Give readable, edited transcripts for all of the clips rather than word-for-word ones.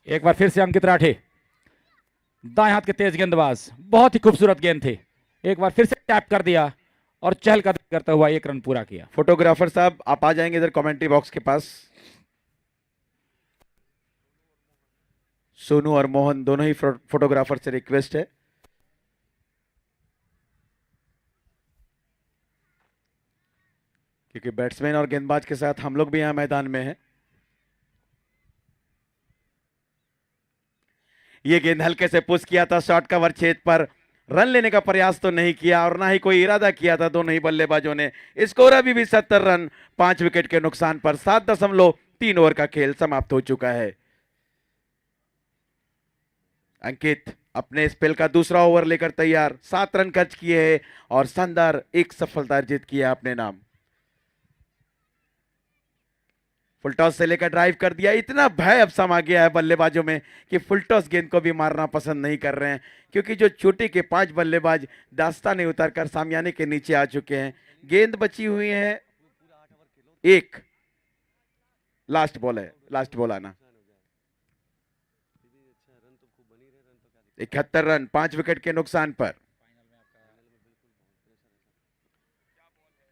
एक बार फिर से अंकित राठे, दाएं हाथ के तेज गेंदबाज, बहुत ही खूबसूरत गेंद थी। एक बार फिर से टैप कर दिया और चहलकदमी करता हुआ एक रन पूरा किया। फोटोग्राफर साहब आप आ जाएंगे इधर कमेंट्री बॉक्स के पास। सोनू और मोहन दोनों ही फोटोग्राफर से रिक्वेस्ट है। क्योंकि बैट्समैन और गेंदबाज के साथ हम लोग भी यहां मैदान में हैं। ये गेंद हल्के से पुश किया था शॉर्ट कवर छेद पर। रन लेने का प्रयास तो नहीं किया और ना ही कोई इरादा किया था दोनों ही बल्लेबाजों ने। स्कोर अभी भी 70 रन, 5 विकेट के नुकसान पर 7.3 ओवर का खेल समाप्त हो चुका है। अंकित अपने स्पेल का दूसरा ओवर लेकर तैयार, 7 रन खर्च किए हैं और शानदार एक सफलता अर्जित किया अपने नाम। फुल टॉस से लेकर ड्राइव कर दिया। इतना भय अब समा गया है बल्लेबाजों में कि फुल टॉस गेंद को भी मारना पसंद नहीं कर रहे हैं, क्योंकि जो चोटी के 5 बल्लेबाज दास्ताने उतारकर सामयाने के नीचे आ चुके हैं। गेंद बची हुई है एक, लास्ट बॉल है, लास्ट बॉल आना। 71 रन, 5 विकेट के नुकसान पर।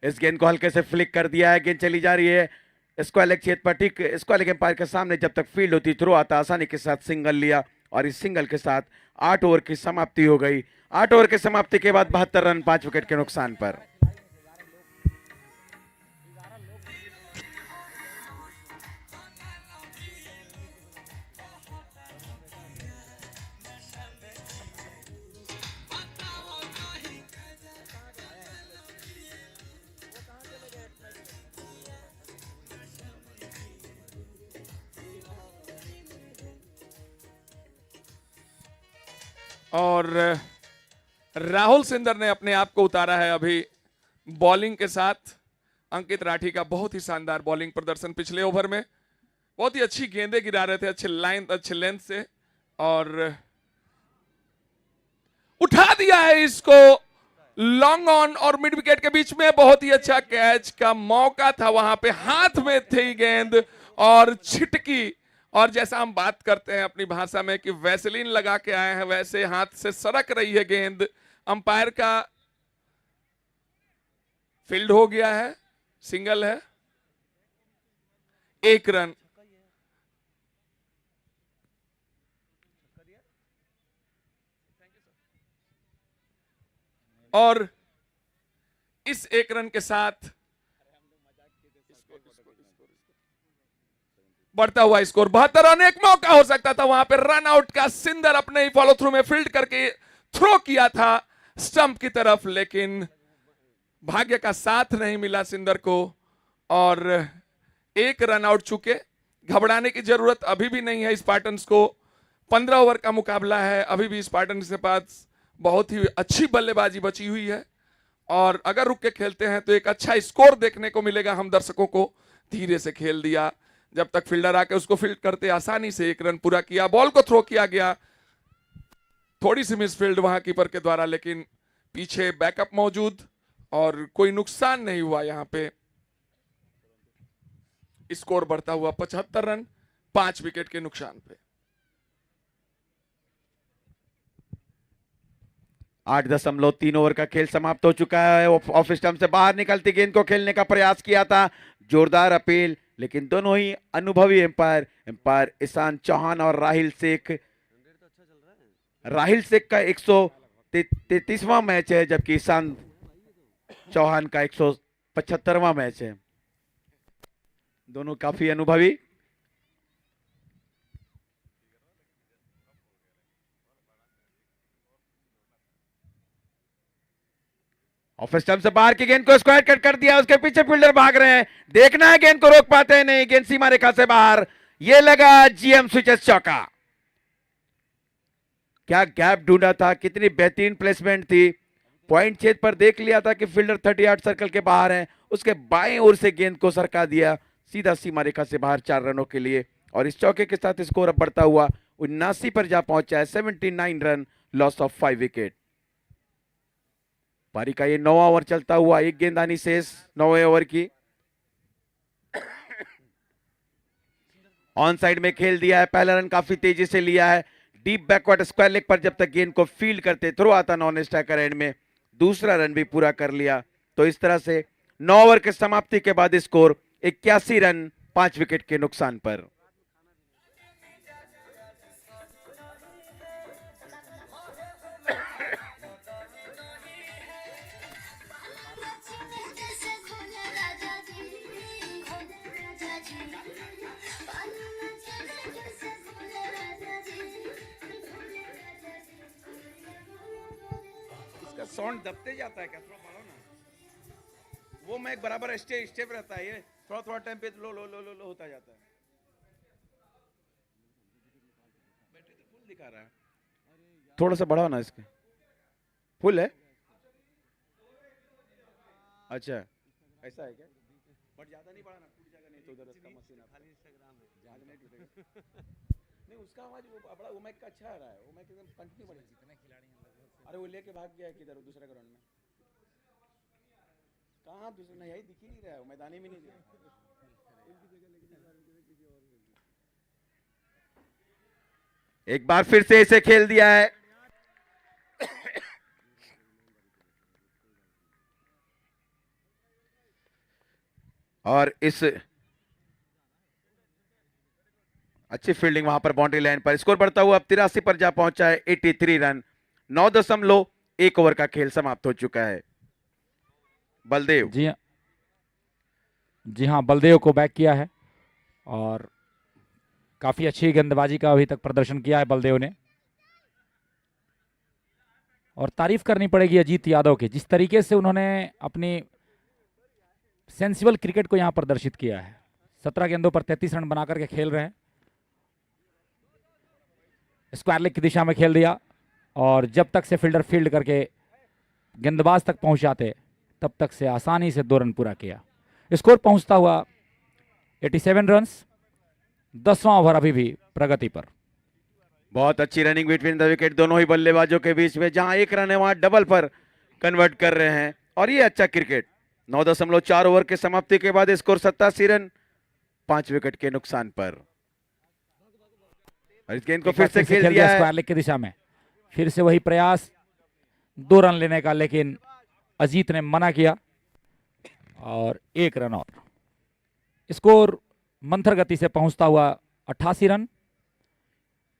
इस गेंद को हल्के से फ्लिक कर दिया है, गेंद चली जा रही है स्क्वायर लेग छेद पर, ठीक स्क्वायर लेग एम्पायर के सामने। जब तक फील्ड होती थ्रो आता, आसानी के साथ सिंगल लिया और इस सिंगल के साथ 8 ओवर की समाप्ति हो गई। 8 ओवर की समाप्ति के बाद 72 रन, 5 विकेट के नुकसान पर। और राहुल सिंदर ने अपने आप को उतारा है अभी बॉलिंग के साथ। अंकित राठी का बहुत ही शानदार बॉलिंग प्रदर्शन पिछले ओवर में, बहुत ही अच्छी गेंदें गिरा रहे थे, अच्छे लाइन, अच्छे लेंथ से, और उठा दिया है इसको लॉन्ग ऑन और मिड विकेट के बीच में। बहुत ही अच्छा कैच का मौका था वहां पे, हाथ में थी गेंद और छिटकी। और जैसा हम बात करते हैं अपनी भाषा में कि वैसलीन लगा के आए हैं, वैसे हाथ से सरक रही है गेंद। अंपायर का फील्ड हो गया है, सिंगल है, 1 रन। और इस 1 रन के साथ बढ़ता हुआ स्कोर 72 रन। एक मौका हो सकता था वहां पे रन आउट का, सिंदर अपने ही फॉलो थ्रू में फील्ड करके थ्रो किया था स्टंप की तरफ, लेकिन भाग्य का साथ नहीं मिला सिंदर को और 1 रन आउट चुके। घबराने की जरूरत अभी भी नहीं है स्पार्टन्स को, 15 ओवर का मुकाबला है, अभी भी स्पार्टन्स के पास बहुत ही अच्छी बल्लेबाजी बची हुई है और अगर रुक के खेलते हैं तो एक अच्छा स्कोर देखने को मिलेगा हम दर्शकों को। धीरे से खेल दिया, जब तक फील्डर आके उसको फील्ड करते आसानी से 1 रन पूरा किया। बॉल को थ्रो किया गया, थोड़ी सी मिसफील्ड वहां कीपर के द्वारा, लेकिन पीछे बैकअप मौजूद और कोई नुकसान नहीं हुआ। यहां पे स्कोर बढ़ता हुआ 75 रन, 5 विकेट के नुकसान पे। 8.3 ओवर का खेल समाप्त हो चुका है। ऑफ स्टंप से बाहर निकलती गेंद को खेलने का प्रयास किया था, जोरदार अपील, लेकिन दोनों ही अनुभवी एम्पायर ईशान चौहान और राहिल शेख। राहिल शेख का 133वां मैच है, जबकि ईशान चौहान का 175वां मैच है। दोनों काफी अनुभवी। ऑफ स्टंप से बाहर की गेंद को स्क्वायर कट कर दिया, उसके पीछे फील्डर भाग रहे हैं, देखना है गेंद को रोक पाते हैं नहीं। गेंद सीमा रेखा से बाहर, ये लगा जीएम स्विचेस चौका। क्या गैप ढूंढा था, कितनी बेहतरीन प्लेसमेंट थी। पॉइंट छेद पर देख लिया था कि फील्डर 38 सर्कल के बाहर है, उसके बाएं ओर से गेंद को सरका दिया सीधा सीमा रेखा से बाहर 4 रनों के लिए। और इस चौके के साथ स्कोर अब बढ़ता हुआ 79 पर जा पहुंचा है, 79 रन, लॉस ऑफ 5 विकेट। पारी का ये 9वां ओवर चलता हुआ, एक गेंद आनी शेष 9वें ओवर की। ऑन साइड में खेल दिया है, पहला रन काफी तेजी से लिया है, डीप बैकवर्ड स्क्वायर लेग पर जब तक गेंद को फील्ड करते थ्रो आता नॉन स्ट्राइकर एंड में, दूसरा रन भी पूरा कर लिया। तो इस तरह से 9 ओवर के समाप्ति के बाद स्कोर 81 रन 5 विकेट के नुकसान पर। इसका साउंड दबते जाता है क्या? थोड़ा बढ़ाओ ना। वो मैं बराबर स्टेप रहता है, ये थोड़ा थोड़ा टाइम पे लो लो लो लो लो होता जाता है। बैटरी तो फुल दिखा रहा है, थोड़ा सा बढ़ाओ ना इसके। फुल है? अच्छा ऐसा है क्या? बट ज्यादा नहीं बढ़ाना, टूट जाएगा नहीं तो उधर इसका मशीन खाली इंस्टाग्राम है, ज्यादा नहीं टूटेगा। नहीं उसका आवाज वो बड़ा वो माइक का अच्छा आ रहा है, वो माइक एकदम कंटिन्यू बढ़ेगा। जितने खिलाड़ी हैं अरे वो लेके भाग गया है किधर दूसरे ग्राउंड में। कहाँ दूसरा? नहीं यही दिख ही नहीं रहा है, वो मैदानी में नहीं दिख रहा। एक बार फिर से इसे खेल दिया है। और इस अच्छी फील्डिंग वहां पर बाउंड्री लाइन पर, स्कोर बढ़ता हुआ अब 83 पर जा पहुंचा है। 83 रन, 9.1 ओवर का खेल समाप्त हो चुका है। बलदेव जी हाँ बलदेव को बैक किया है और काफी अच्छी गेंदबाजी का अभी तक प्रदर्शन किया है बलदेव ने। और तारीफ करनी पड़ेगी अजीत यादव की, जिस तरीके से उन्होंने अपनी सेंसिबल क्रिकेट को यहां प्रदर्शित किया है। 17 गेंदों पर 33 रन बनाकर के खेल रहे हैं। स्क्वायर लेग की दिशा में खेल दिया और जब तक से फील्डर फील्ड करके गेंदबाज तक पहुंचाते तब तक से आसानी से 2 रन पूरा किया। स्कोर पहुंचता हुआ 87 रन, 10वां ओवर अभी भी प्रगति पर। बहुत अच्छी रनिंग बिटवीन द विकेट दोनों ही बल्लेबाजों के बीच में, जहां एक रन है वहां डबल पर कन्वर्ट कर रहे हैं और ये अच्छा क्रिकेट। 9.4 ओवर के समाप्ति के बाद स्कोर 87 रन 5 विकेट के नुकसान पर। और इस गेंद को फिर से खेल दिया है स्क्वायर लेग की दिशा में, फिर से वही प्रयास 2 रन लेने का, लेकिन अजीत ने मना किया और 1 रन और। स्कोर मंथर गति से पहुंचता हुआ 88 रन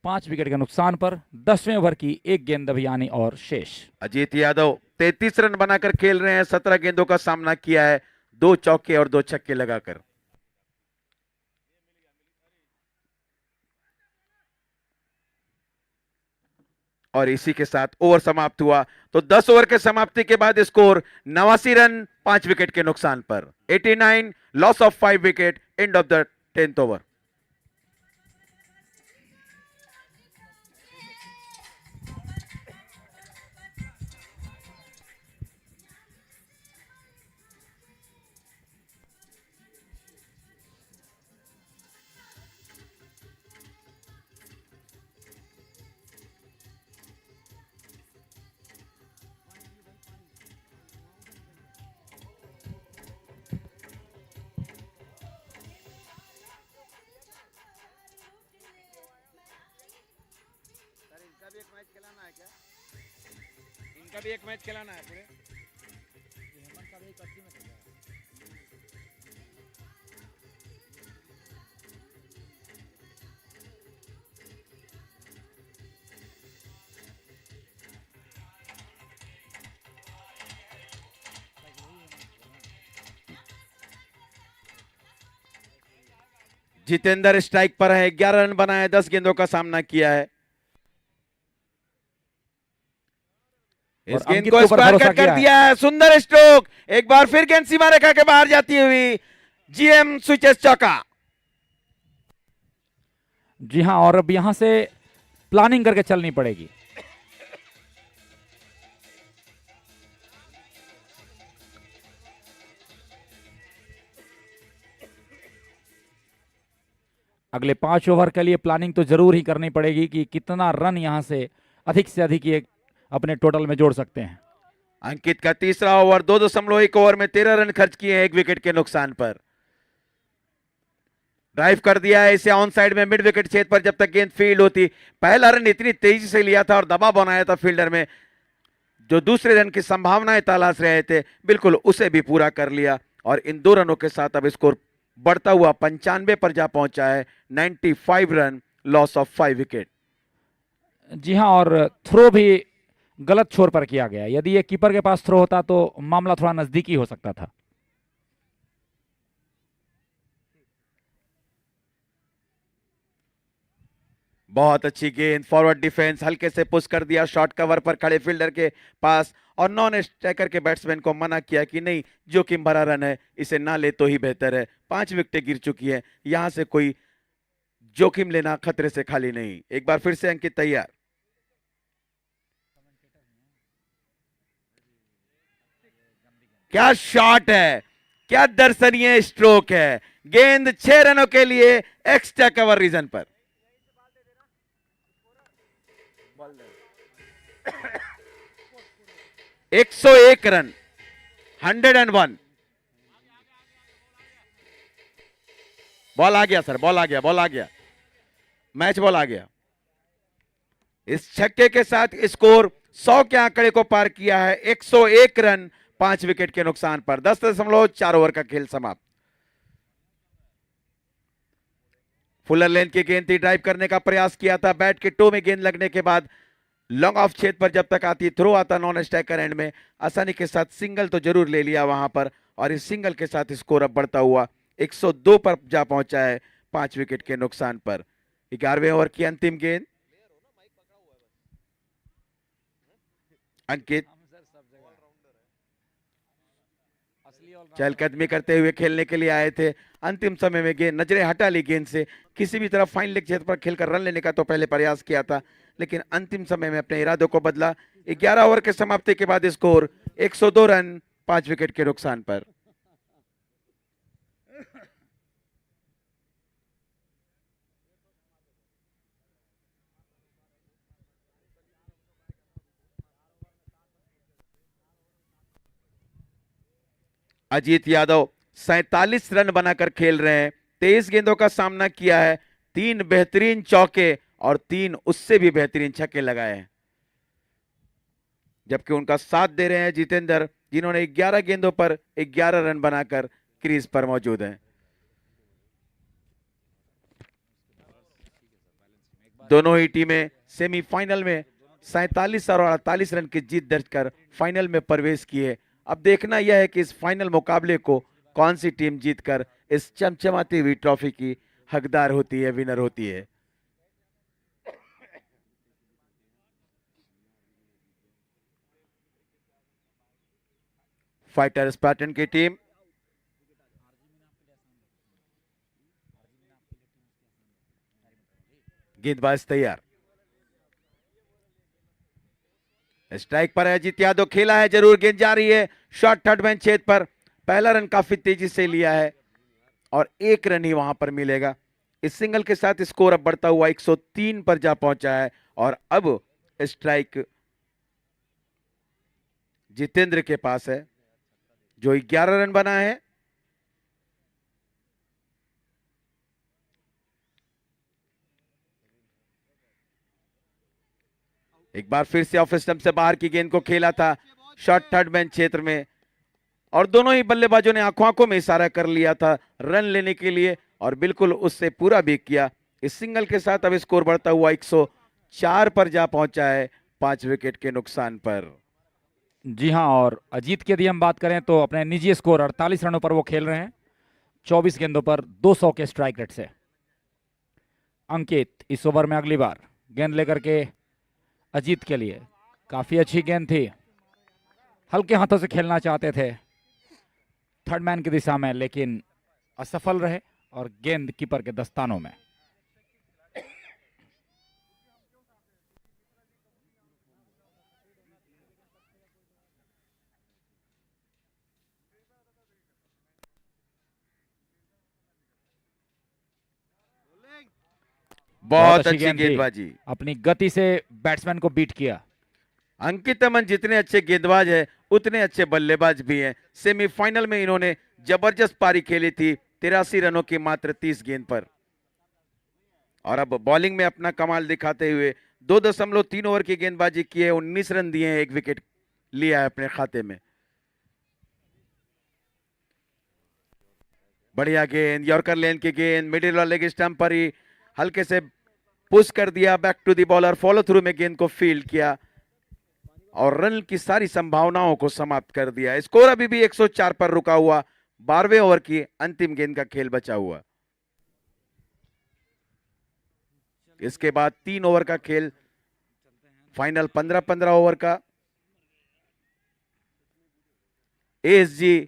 5 विकेट के नुकसान पर। 10वें ओवर की 1 गेंद अभी आनी और शेष। अजीत यादव 33 रन बनाकर खेल रहे हैं, 17 गेंदों का सामना किया है, 2 चौके और 2 छक्के लगाकर। और इसी के साथ ओवर समाप्त हुआ। तो 10 ओवर के समाप्ति के बाद स्कोर 89 रन 5 विकेट के नुकसान पर। 89 loss of 5 wicket, end of the 10th over. इनका भी एक मैच खिलाना है पूरे। जितेंद्र स्ट्राइक पर है, 11 रन बनाए, 10 गेंदों का सामना किया है। इस गेंद को स्क्वायर कट कर दिया है, सुंदर स्ट्रोक, एक बार फिर गेंद सीमा रेखा के बाहर जाती हुई जीएम स्विचेस चौका। जी हां, और अब यहां से प्लानिंग करके चलनी पड़ेगी। अगले 5 ओवर के लिए प्लानिंग तो जरूर ही करनी पड़ेगी कि कितना रन यहां से अधिक ये अपने टोटल में जोड़ सकते हैं। अंकित का तीसरा ओवर, 2.1 ओवर में 13 रन खर्च किए हैं 1 विकेट के नुकसान पर। ड्राइव कर दिया है इसे ऑन साइड में मिड विकेट क्षेत्र पर जब तक गेंद फील्ड होती। पहला रन इतनी तेजी से लिया था और दबाव बनाया था फील्डर में, जो दूसरे रन की संभावनाएं तलाश रहे थे, बिल्कुल उसे भी पूरा कर लिया। और इन 2 रनों के साथ अब स्कोर बढ़ता हुआ 95 पर जा पहुंचा है। 95 रन, लॉस ऑफ 5 विकेट। जी हाँ, और थ्रो भी गलत छोर पर किया गया। यदि ये कीपर के पास थ्रो होता तो मामला थोड़ा नजदीकी हो सकता था। बहुत अच्छी गेंद, फॉरवर्ड डिफेंस हल्के से पुश कर दिया शॉर्ट कवर पर खड़े फील्डर के पास, और नॉन स्ट्राइकर के बैट्समैन को मना किया कि नहीं, जोखिम भरा रन है, इसे ना ले तो ही बेहतर है। 5 विकेटें गिर चुकी हैं, यहां से कोई जोखिम लेना खतरे से खाली नहीं। एक बार फिर से अंकित तैयार। क्या शॉट है, क्या दर्शनीय स्ट्रोक है। गेंद 6 रनों के लिए एक्स्ट्रा कवर रीजन पर। एक 101 रन, 101। बॉल आ गया सर, बॉल आ गया, बॉल आ गया, मैच बॉल आ गया। इस छक्के के साथ स्कोर 100 के आंकड़े को पार किया है। 101 रन 5 विकेट के नुकसान पर। 10.4 ओवर का खेल समाप्त। फुलर लेंथ की गेंद थी, ड्राइव करने का प्रयास किया था, बैट के टो में गेंद लगने के बाद लॉन्ग ऑफ क्षेत्र पर जब तक आती, थ्रो आता नॉन स्ट्राइकर एंड में, आसानी के साथ सिंगल तो जरूर ले लिया वहां पर, और इस सिंगल के साथ स्कोर अब बढ़ता हुआ 102 पर जा पहुंचा है 5 विकेट के नुकसान पर। 11वें ओवर की अंतिम गेंद। अंकित चहलकदमी करते हुए खेलने के लिए आए थे, अंतिम समय में गेंद नजरें हटा ली गेंद से। किसी भी तरफ फाइन लेग क्षेत्र पर खेलकर रन लेने का तो पहले प्रयास किया था, लेकिन अंतिम समय में अपने इरादों को बदला। 11 ओवर के समाप्ति के बाद स्कोर 102 रन 5 विकेट के नुकसान पर। अजीत यादव 47 रन बनाकर खेल रहे हैं। 23 गेंदों का सामना किया है, 3 बेहतरीन चौके और 3 उससे भी बेहतरीन छक्के लगाए हैं। जबकि उनका साथ दे रहे हैं जितेंद्र, जिन्होंने 11 गेंदों पर 11 रन बनाकर क्रीज पर मौजूद हैं। दोनों ही टीमें सेमीफाइनल में 47 और 48 रन की जीत दर्ज कर फाइनल में प्रवेश किए। अब देखना यह है कि इस फाइनल मुकाबले को कौन सी टीम जीतकर इस चमचमाती हुई ट्रॉफी की हकदार होती है, विनर होती है। फाइटर स्पार्टन की टीम गेंदबाज तैयार, स्ट्राइक पर है अजीत यादव, खेला है जरूर, गेंद जा रही है शॉर्ट थर्ड मैन क्षेत्र पर। पहला रन काफी तेजी से लिया है और 1 रन ही वहां पर मिलेगा। इस सिंगल के साथ स्कोर अब बढ़ता हुआ 103 पर जा पहुंचा है और अब स्ट्राइक जितेंद्र के पास है, जो 11 रन बना है। एक बार फिर से ऑफ स्टंप से बाहर की गेंद को खेला था शॉर्ट थर्ड मैन क्षेत्र में, और दोनों ही बल्लेबाजों ने आंखों आंखों में इशारा कर लिया था रन लेने के लिए, और बिल्कुल उससे पूरा भी किया। इस सिंगल के साथ अब स्कोर बढ़ता हुआ 104 पर जा पहुंचा है 5 विकेट के नुकसान पर। जी हाँ, और अजीत की यदि हम बात करें तो अपने निजी स्कोर 48 रनों पर वो खेल रहे हैं, 24 गेंदों पर 200 के स्ट्राइक रेट से। अंकित इस ओवर में अगली बार गेंद लेकर के अजीत के लिए, काफी अच्छी गेंद थी, हल्के हाथों से खेलना चाहते थे थर्ड मैन की दिशा में, लेकिन असफल रहे और गेंद कीपर के दस्तानों में। बहुत अच्छी गेंदबाजी, अपनी गति से बैट्समैन को बीट किया। अंकित अमन जितने अच्छे गेंदबाज है उतने अच्छे बल्लेबाज भी हैं। सेमीफाइनल में इन्होंने जबरदस्त पारी खेली थी, 83 रनों की मात्र 30 गेंद पर। और अब बॉलिंग में अपना कमाल दिखाते हुए 2.3 ओवर की गेंदबाजी की है, 19 रन दिए हैं, 1 विकेट लिया है अपने खाते में। बढ़िया गेंद, यॉर्कर लेन की गेंद मिडिल और लेग स्टंप पर ही हल्के से पुश कर दिया, back to the bowler, follow through में गेंद को फील्ड किया और रन की सारी संभावनाओं को समाप्त कर दिया। स्कोर अभी भी 104 पर रुका हुआ, 12वें ओवर की अंतिम गेंद का खेल बचा हुआ। इसके बाद 3 ओवर का खेल, फाइनल 15-15 ओवर का एएसजी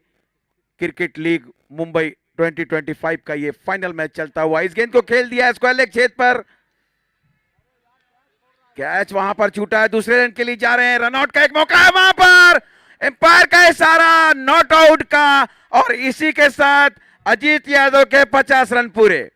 क्रिकेट लीग मुंबई 2025 का ये फाइनल मैच चलता हुआ। इस गेंद को खेल दिया स्क्वायर लेग छेद पर, कैच वहां पर छूटा है, दूसरे रन के लिए जा रहे हैं, रनआउट का एक मौका है वहां पर, एम्पायर का इशारा नॉट आउट का, और इसी के साथ अजीत यादव के 50 रन पूरे।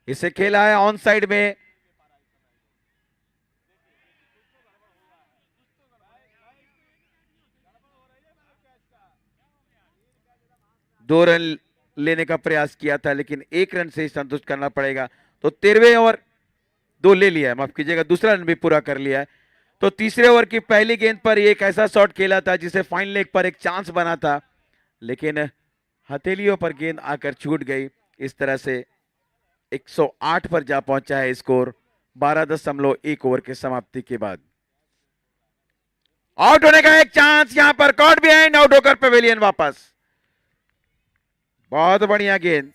इसे खेला है ऑन साइड में, दो रन लेने का प्रयास किया था लेकिन 1 रन से ही संतुष्ट करना पड़ेगा। तो 13वें ओवर 2 ले लिया है, माफ कीजिएगा, दूसरा रन भी पूरा कर लिया है। तो तीसरे ओवर की पहली गेंद पर एक ऐसा शॉट खेला था जिसे फाइन लेग पर एक चांस बना था, लेकिन हथेलियों पर गेंद आकर छूट गई। इस तरह से 108 पर जा पहुंचा है स्कोर 12.1 ओवर के समाप्ति के बाद। आउट होने का एक चांस यहां पर, कॉट बिहाइंड, आउट होकर पवेलियन वापस। बहुत बढ़िया गेंद,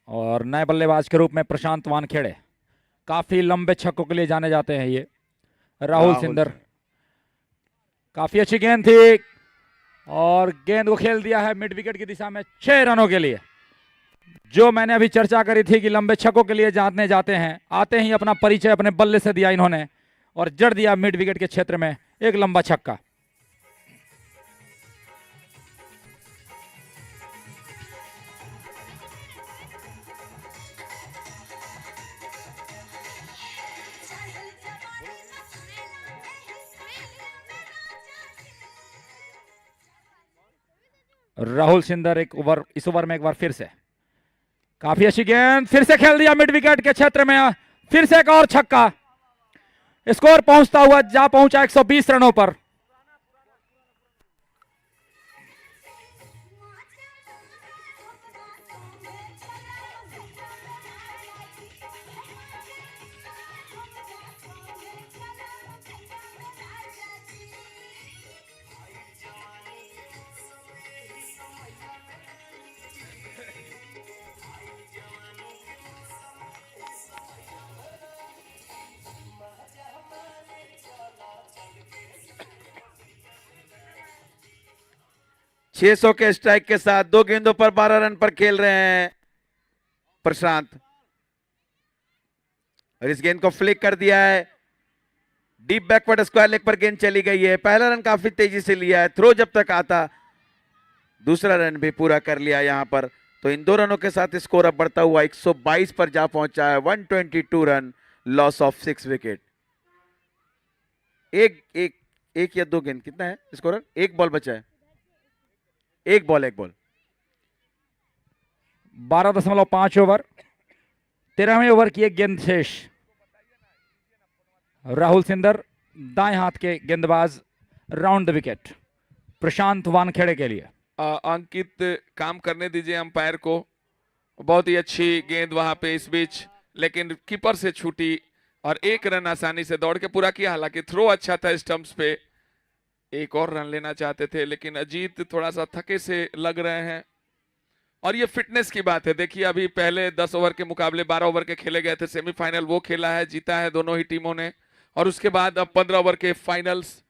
और नए बल्लेबाज के रूप में प्रशांत वानखेड़े, काफी लंबे छक्कों के लिए जाने जाते हैं ये। राहुल सिंदर, काफी अच्छी गेंद थी और गेंद को खेल दिया है मिड विकेट की दिशा में 6 रनों के लिए। जो मैंने अभी चर्चा करी थी कि लंबे छक्कों के लिए जाने जाते हैं, आते ही अपना परिचय अपने बल्ले से दिया इन्होंने और जड़ दिया मिड विकेट के क्षेत्र में एक लंबा छक्का। राहुल सिंदर एक ओवर, इस ओवर में एक बार फिर से काफी अच्छी गेंद, फिर से खेल दिया मिड विकेट के क्षेत्र में, फिर से एक और छक्का। स्कोर पहुंचता हुआ जा पहुंचा 120 रनों पर। छह 600 के स्ट्राइक के साथ 2 गेंदों पर 12 रन पर खेल रहे हैं प्रशांत, और इस गेंद को फ्लिक कर दिया है, डीप बैकवर्ड स्क्वायर लेग पर गेंद चली गई है। पहला रन काफी तेजी से लिया है, थ्रो जब तक आता दूसरा रन भी पूरा कर लिया यहाँ पर। तो इन 2 रनों के साथ स्कोर अब बढ़ता हुआ 122 पर जा पहुंचा है। 122 रन, लॉस ऑफ 6 विकेट। एक या 2 गेंद, कितना है स्कोर? 1 बॉल बचा है। 1 बॉल। 12.5 ओवर, 13वें ओवर की एक गेंद शेष। राहुल सिंदर दाएं हाथ के गेंदबाज, राउंड द विकेट प्रशांत वानखेड़े के लिए। अंकित काम करने दीजिए अंपायर को। बहुत ही अच्छी गेंद वहां पे इस बीच, लेकिन कीपर से छूटी और 1 रन आसानी से दौड़ के पूरा किया। हालांकि थ्रो अच्छा था स्टंप्स पे, एक और रन लेना चाहते थे, लेकिन अजीत थोड़ा सा थके से लग रहे हैं। और ये फिटनेस की बात है। देखिए अभी पहले 10 ओवर के मुकाबले 12 ओवर के खेले गए थे सेमीफाइनल, वो खेला है, जीता है दोनों ही टीमों ने। और उसके बाद अब 15 ओवर के फाइनल्स।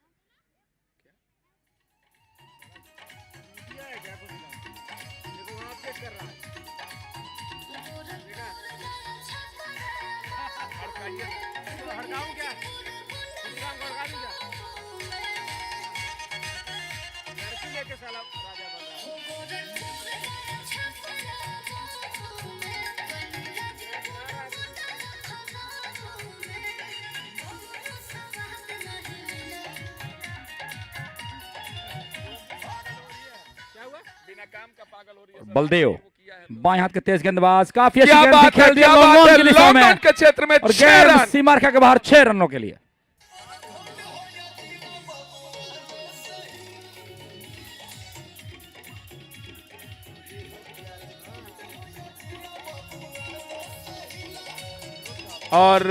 बलदेव बाएं हाथ के तेज गेंदबाज, काफी अच्छी क्या गेंद बात है, खेल दिया क्या बात लॉन्ग है, की दिशा में, लॉन्ग के क्षेत्र में और 6 गेंद रन। सीमा रेखा के बाहर 6 रनों के लिए। और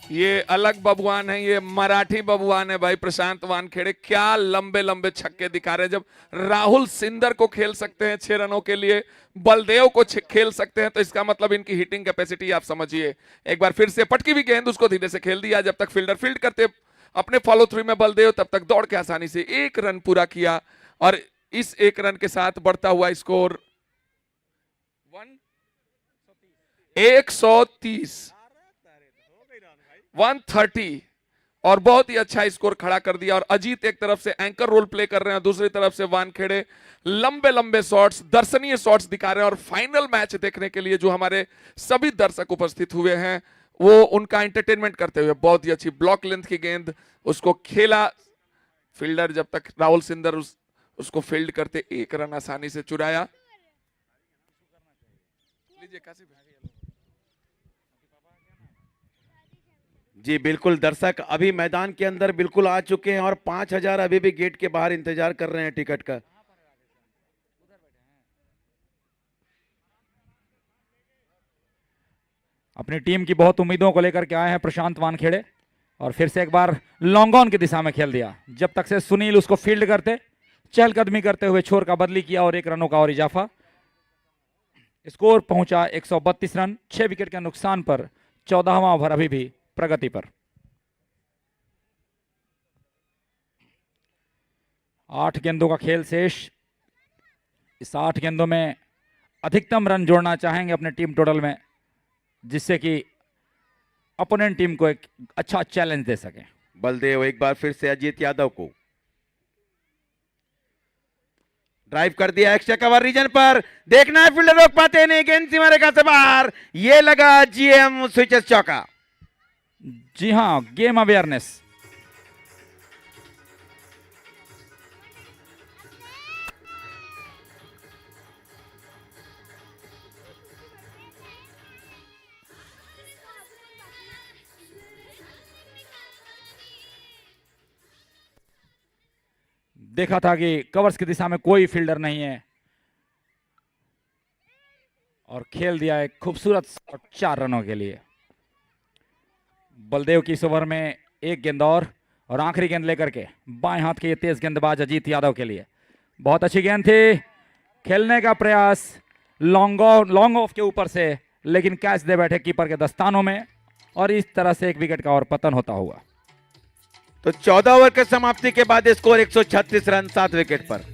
ये अलग बबुआन है, ये मराठी बबुआन है भाई प्रशांत वानखेड़े। क्या लंबे लंबे छक्के दिखा रहे हैं। जब राहुल सिंदर को खेल सकते हैं 6 रनों के लिए, बलदेव को खेल सकते हैं, तो इसका मतलब इनकी हिटिंग कैपेसिटी आप समझिए। एक बार फिर से पटकी भी गेंद, उसको धीरे से खेल दिया। जब तक फील्डर फील्ड करते अपने फॉलो थ्रू में बलदेव, तब तक दौड़ के आसानी से 1 रन पूरा किया। और इस 1 रन के साथ बढ़ता हुआ स्कोर 130, 130, और बहुत ही अच्छा स्कोर खड़ा कर दिया। और अजीत एक तरफ से एंकर रोल प्ले कर रहे हैं, दूसरी तरफ से वानखेड़े लंबे लंबे शॉट्स, दर्शनीय शॉट्स दिखा रहे हैं। और फाइनल मैच देखने के लिए जो हमारे सभी दर्शक उपस्थित हुए हैं, वो उनका एंटरटेनमेंट करते हुए बहुत ही अच्छी ब्लॉक लेंथ की गेंद उसको खेला। फील्डर जब तक राहुल सिंदर उसको फील्ड करते 1 रन आसानी से चुराया। जी बिल्कुल, दर्शक अभी मैदान के अंदर बिल्कुल आ चुके हैं और 5000 अभी भी गेट के बाहर इंतजार कर रहे हैं टिकट का। अपनी टीम की बहुत उम्मीदों को लेकर के आए हैं प्रशांत वानखेड़े, और फिर से एक बार लॉन्ग ऑन की दिशा में खेल दिया। जब तक से सुनील उसको फील्ड करते, चहलकदमी करते हुए छोर का बदली किया और 1 रनों का और इजाफा। स्कोर पहुंचा 132 रन, 6 विकेट के नुकसान पर 14वां ओवर अभी भी प्रगति पर। 8 गेंदों का खेल शेष। इस 8 गेंदों में अधिकतम रन जोड़ना चाहेंगे अपने टीम टोटल में, जिससे कि अपोनेंट टीम को एक अच्छा चैलेंज दे सके। बलदेव एक बार फिर से अजीत यादव को ड्राइव कर दिया एक्स्ट्रा कवर रीजन पर। देखना है फील्डर रोक पाते नहीं, गेंद सीमा रेखा से बाहर। ये लगा जीएम स्विचेस चौका। जी हां, गेम अवेयरनेस। देखा था कि कवर्स की दिशा में कोई फील्डर नहीं है, और खेल दिया एक खूबसूरत शॉट 4 रनों के लिए। बलदेव की इस ओवर में 1 गेंद और आखिरी गेंद लेकर के बाएं हाथ के ये तेज गेंदबाज अजीत यादव के लिए। बहुत अच्छी गेंद थी, खेलने का प्रयास लॉन्ग ऑफ के ऊपर से, लेकिन कैच दे बैठे कीपर के दस्तानों में, और इस तरह से 1 विकेट का और पतन होता हुआ। तो 14 ओवर के समाप्ति के बाद स्कोर 136 रन 7 विकेट पर।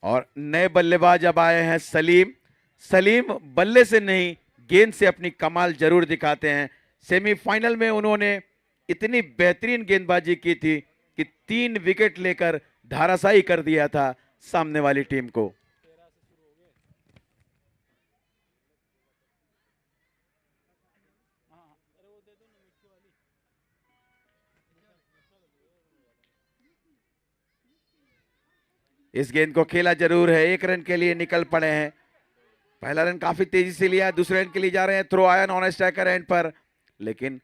और नए बल्लेबाज अब आए हैं सलीम। सलीम बल्ले से नहीं गेंद से अपनी कमाल जरूर दिखाते हैं। सेमीफाइनल में उन्होंने इतनी बेहतरीन गेंदबाजी की थी कि 3 विकेट लेकर धाराशायी कर दिया था सामने वाली टीम को। इस गेंद को खेला जरूर है, 1 रन के लिए निकल पड़े हैं। पहला रन काफी तेजी से लिया है, दूसरे रन के लिए जा रहे हैं। थ्रो आया नॉन स्ट्राइकर एंड पर, लेकिन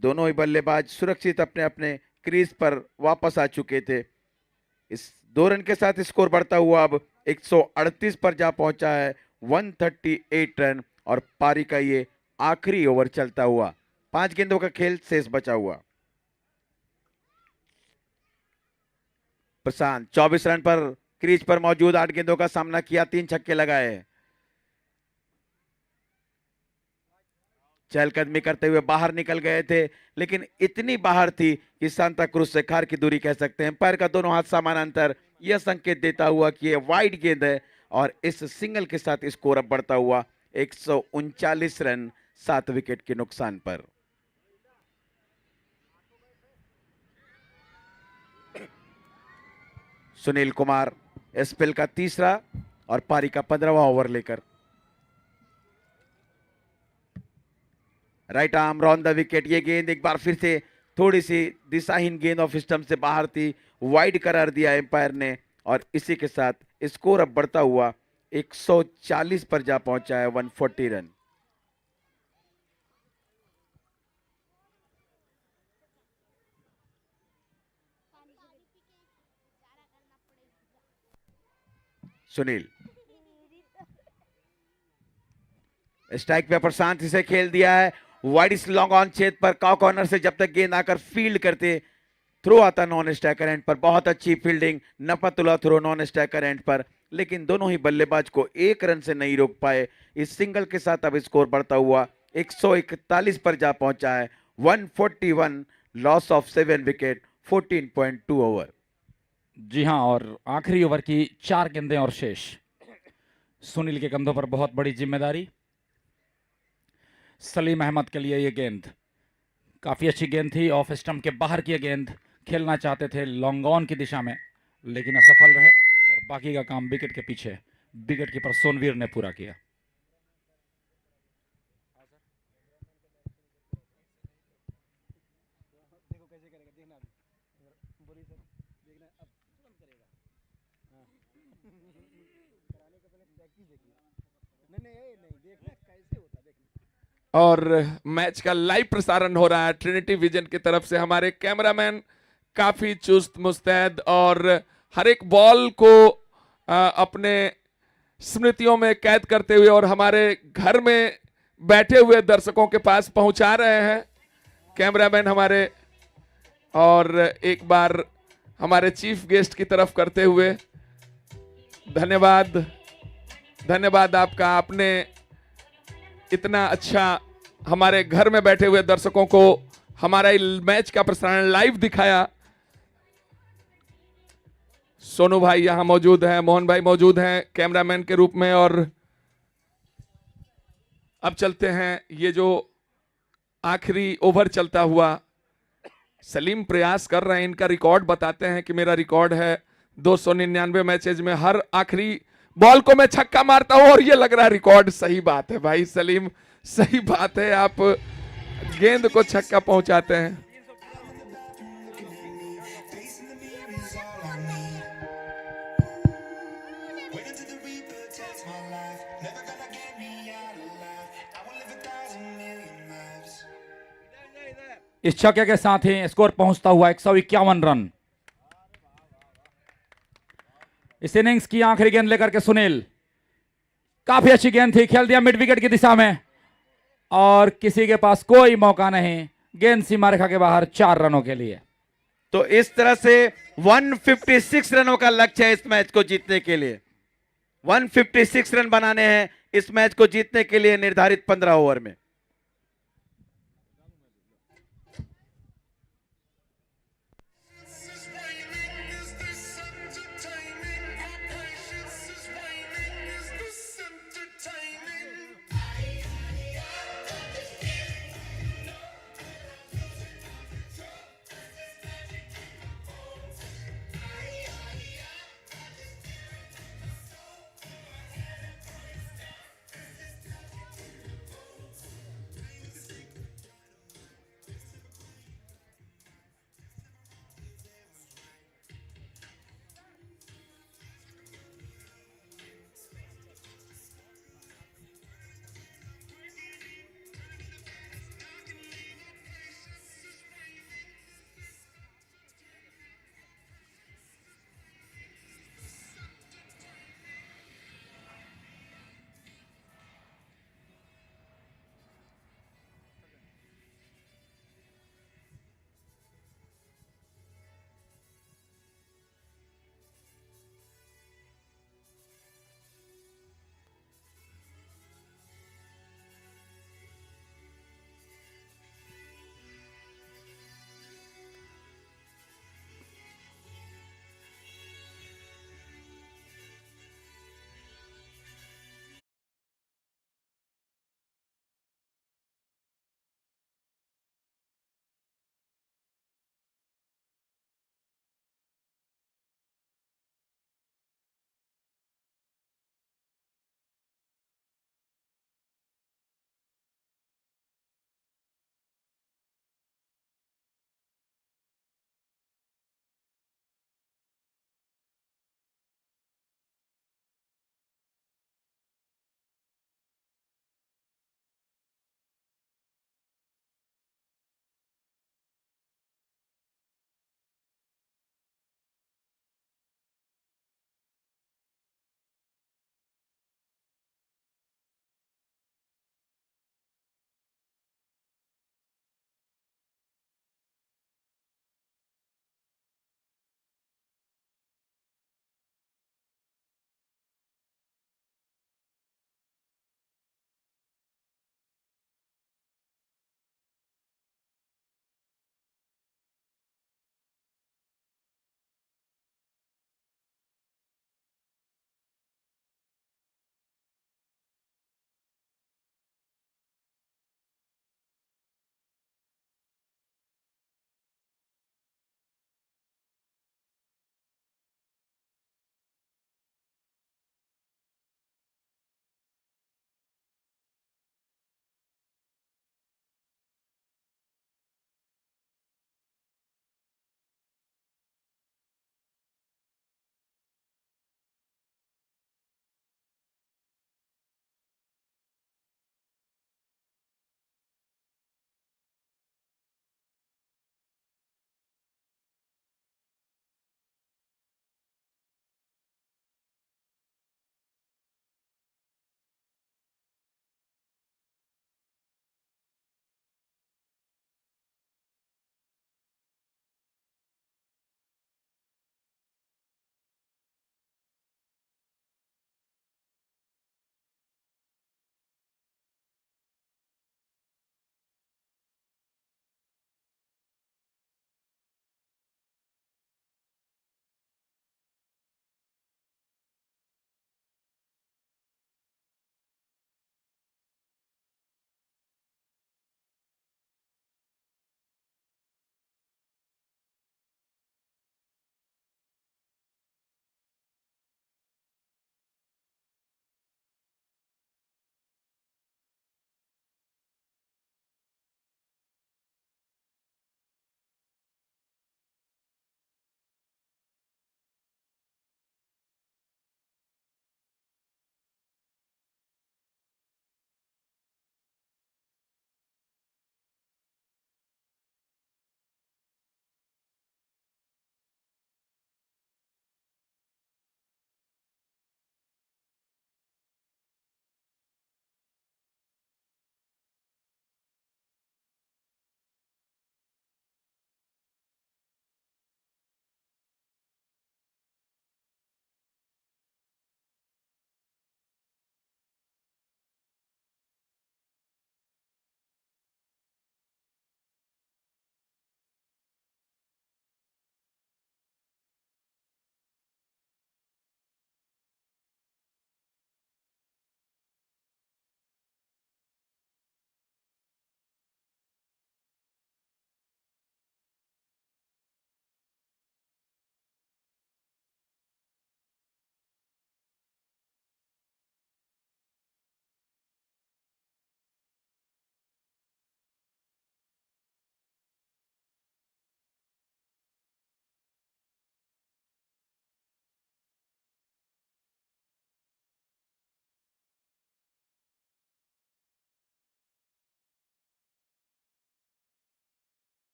दोनों ही बल्लेबाज सुरक्षित अपने अपने क्रीज पर वापस आ चुके थे। इस 2 रन के साथ स्कोर बढ़ता हुआ अब 138 पर जा पहुंचा है। 138 रन और पारी का ये आखिरी ओवर चलता हुआ। 5 गेंदों का खेल शेष बचा हुआ। प्रशांत 24 रन पर क्रीज पर मौजूद, 8 गेंदों का सामना किया, 3 छक्के लगाए। चहलकदमी करते हुए बाहर निकल गए थे, लेकिन इतनी बाहर थी कि सांता क्रूज से खार की दूरी कह सकते हैं। पैर का दोनों हाथ समानांतर, यह संकेत देता हुआ कि यह वाइड गेंद है। और इस सिंगल के साथ स्कोर अब बढ़ता हुआ 139 रन 7 विकेट के नुकसान पर। सुनील कुमार स्पेल का तीसरा और पारी का 15वां ओवर लेकर right arm Ron the wicket. ये गेंद एक बार फिर से थोड़ी सी दिशाहीन गेंद ऑफ स्टंप से बाहर थी, वाइड करार दिया एम्पायर ने। और इसी के साथ स्कोर अब बढ़ता हुआ 140 पर जा पहुंचा है। 140 रन। सुनील स्ट्राइक पे प्रशांत इसे खेल दिया है। वाइड लॉन्ग ऑन छेद पर काउ कॉर्नर से जब तक गेंद आकर फील्ड करते, थ्रो आता नॉन स्ट्राइकर एंड पर। बहुत अच्छी fielding, Nafatullah throw non striker end पर, लेकिन दोनों ही बल्लेबाज को 1 रन से नहीं रोक पाए। इस सिंगल के साथ अब स्कोर बढ़ता हुआ 141 पर जा पहुंचा है। 141, लॉस ऑफ 7 विकेट, 14.2 ओवर। जी हां, और आखिरी ओवर की 4 गेंदें और शेष। सुनील के कंधों पर बहुत बड़ी जिम्मेदारी। सलीम अहमद के लिए यह गेंद काफी अच्छी गेंद थी, ऑफ स्टंप के बाहर की गेंद खेलना चाहते थे लॉन्ग ऑन की दिशा में, लेकिन असफल रहे। और बाकी का काम विकेट के पीछे विकेट कीपर सोनवीर ने पूरा किया। और मैच का लाइव प्रसारण हो रहा है ट्रिनिटी विजन की तरफ से। हमारे कैमरामैन काफी चुस्त मुस्तैद और हर एक बॉल को अपने स्मृतियों में कैद करते हुए और हमारे घर में बैठे हुए दर्शकों के पास पहुंचा रहे हैं कैमरामैन हमारे। और एक बार हमारे चीफ गेस्ट की तरफ करते हुए धन्यवाद, धन्यवाद आपका। आपने इतना अच्छा हमारे घर में बैठे हुए दर्शकों को हमारा मैच का प्रसारण लाइव दिखाया। सोनू भाई यहां मौजूद हैं, मोहन भाई मौजूद हैं कैमरामैन के रूप में। और अब चलते हैं, ये जो आखिरी ओवर चलता हुआ, सलीम प्रयास कर रहे हैं, इनका रिकॉर्ड बताते हैं कि मेरा रिकॉर्ड है 299 मैचेज में हर आखिरी बॉल को मैं छक्का मारता हूं, और ये लग रहा है रिकॉर्ड। सही बात है भाई सलीम, सही बात है, आप गेंद को छक्का पहुंचाते हैं। इस छक्के के साथ ही स्कोर पहुंचता हुआ 151 रन। इस इनिंग्स की आखिरी गेंद लेकर के सुनील, काफी अच्छी गेंद थी, खेल दिया मिड विकेट की दिशा में और किसी के पास कोई मौका नहीं, गेंद सीमा रेखा के बाहर 4 रनों के लिए। तो इस तरह से 156 रनों का लक्ष्य है इस मैच को जीतने के लिए। 156 रन बनाने हैं इस मैच को जीतने के लिए निर्धारित 15 ओवर में।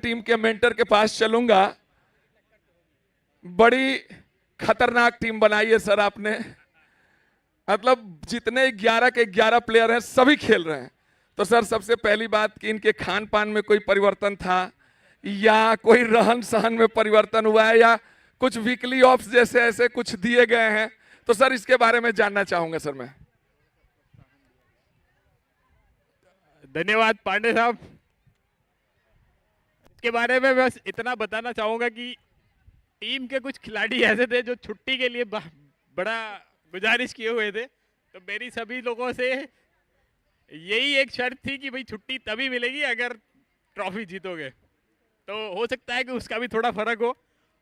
टीम के मेंटर के पास चलूंगा। बड़ी खतरनाक टीम बनाई है सर आपने, मतलब जितने 11 के 11 प्लेयर हैं सभी खेल रहे हैं। तो सर सबसे पहली बात कि इनके खान पान में कोई परिवर्तन था या कोई रहन सहन में परिवर्तन हुआ है या कुछ वीकली ऑफ्स जैसे ऐसे कुछ दिए गए हैं, तो सर इसके बारे में जानना चाहूंगा सर मैं। धन्यवाद पांडे साहब। इसके बारे में बस इतना बताना चाहूंगा कि टीम के कुछ खिलाड़ी ऐसे थे जो छुट्टी के लिए बड़ा गुजारिश किए हुए थे। तो मेरी सभी लोगों से यही एक शर्त थी कि भाई छुट्टी तभी मिलेगी अगर ट्रॉफी जीतोगे। तो हो सकता है कि उसका भी थोड़ा फर्क हो।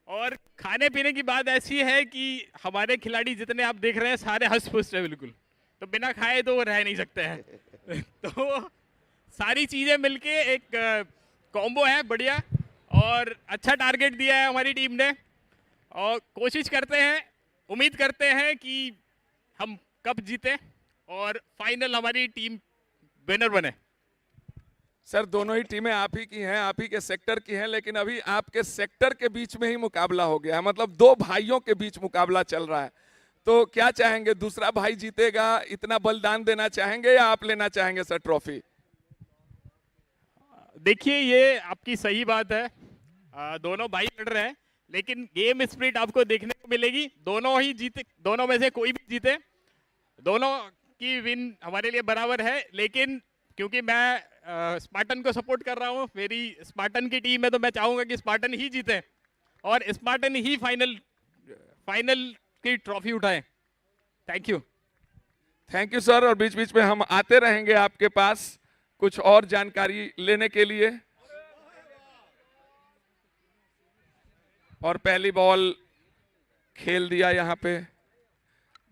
और खाने पीने की बात ऐसी है कि हमारे खिलाड़ी जितने आप देख रहे हैं सारे हंस पुष्ट है बिल्कुल, तो बिना खाए तो वो रह नहीं सकते हैं। तो सारी चीज़ें मिलके एक कॉम्बो है बढ़िया, और अच्छा टारगेट दिया है हमारी टीम ने, और कोशिश करते हैं, उम्मीद करते हैं कि हम कप जीते और फाइनल हमारी टीम विनर बने। सर दोनों ही टीमें आप ही की हैं, आप ही के सेक्टर की हैं, लेकिन अभी आपके सेक्टर के बीच में ही मुकाबला हो गया है, मतलब दो भाइयों के बीच मुकाबला चल रहा है। तो क्या चाहेंगे, दूसरा भाई जीतेगा इतना बलिदान देना चाहेंगे या आप लेना चाहेंगे सर ट्रॉफी? देखिए ये आपकी सही बात है, दोनों भाई लड़ रहे हैं, लेकिन गेम स्पिरिट आपको देखने को मिलेगी। दोनों ही जीते, दोनों में से कोई भी जीते, दोनों की विन हमारे लिए बराबर है। लेकिन क्योंकि मैं स्पार्टन को सपोर्ट कर रहा हूँ, मेरी स्पार्टन की टीम है, तो मैं चाहूंगा कि स्पार्टन ही जीते और स्पार्टन ही फाइनल की ट्रॉफी उठाए। Thank you. Thank you sir. और बीच बीच में हम आते रहेंगे आपके पास कुछ और जानकारी लेने के लिए। और पहली बॉल खेल दिया यहां पे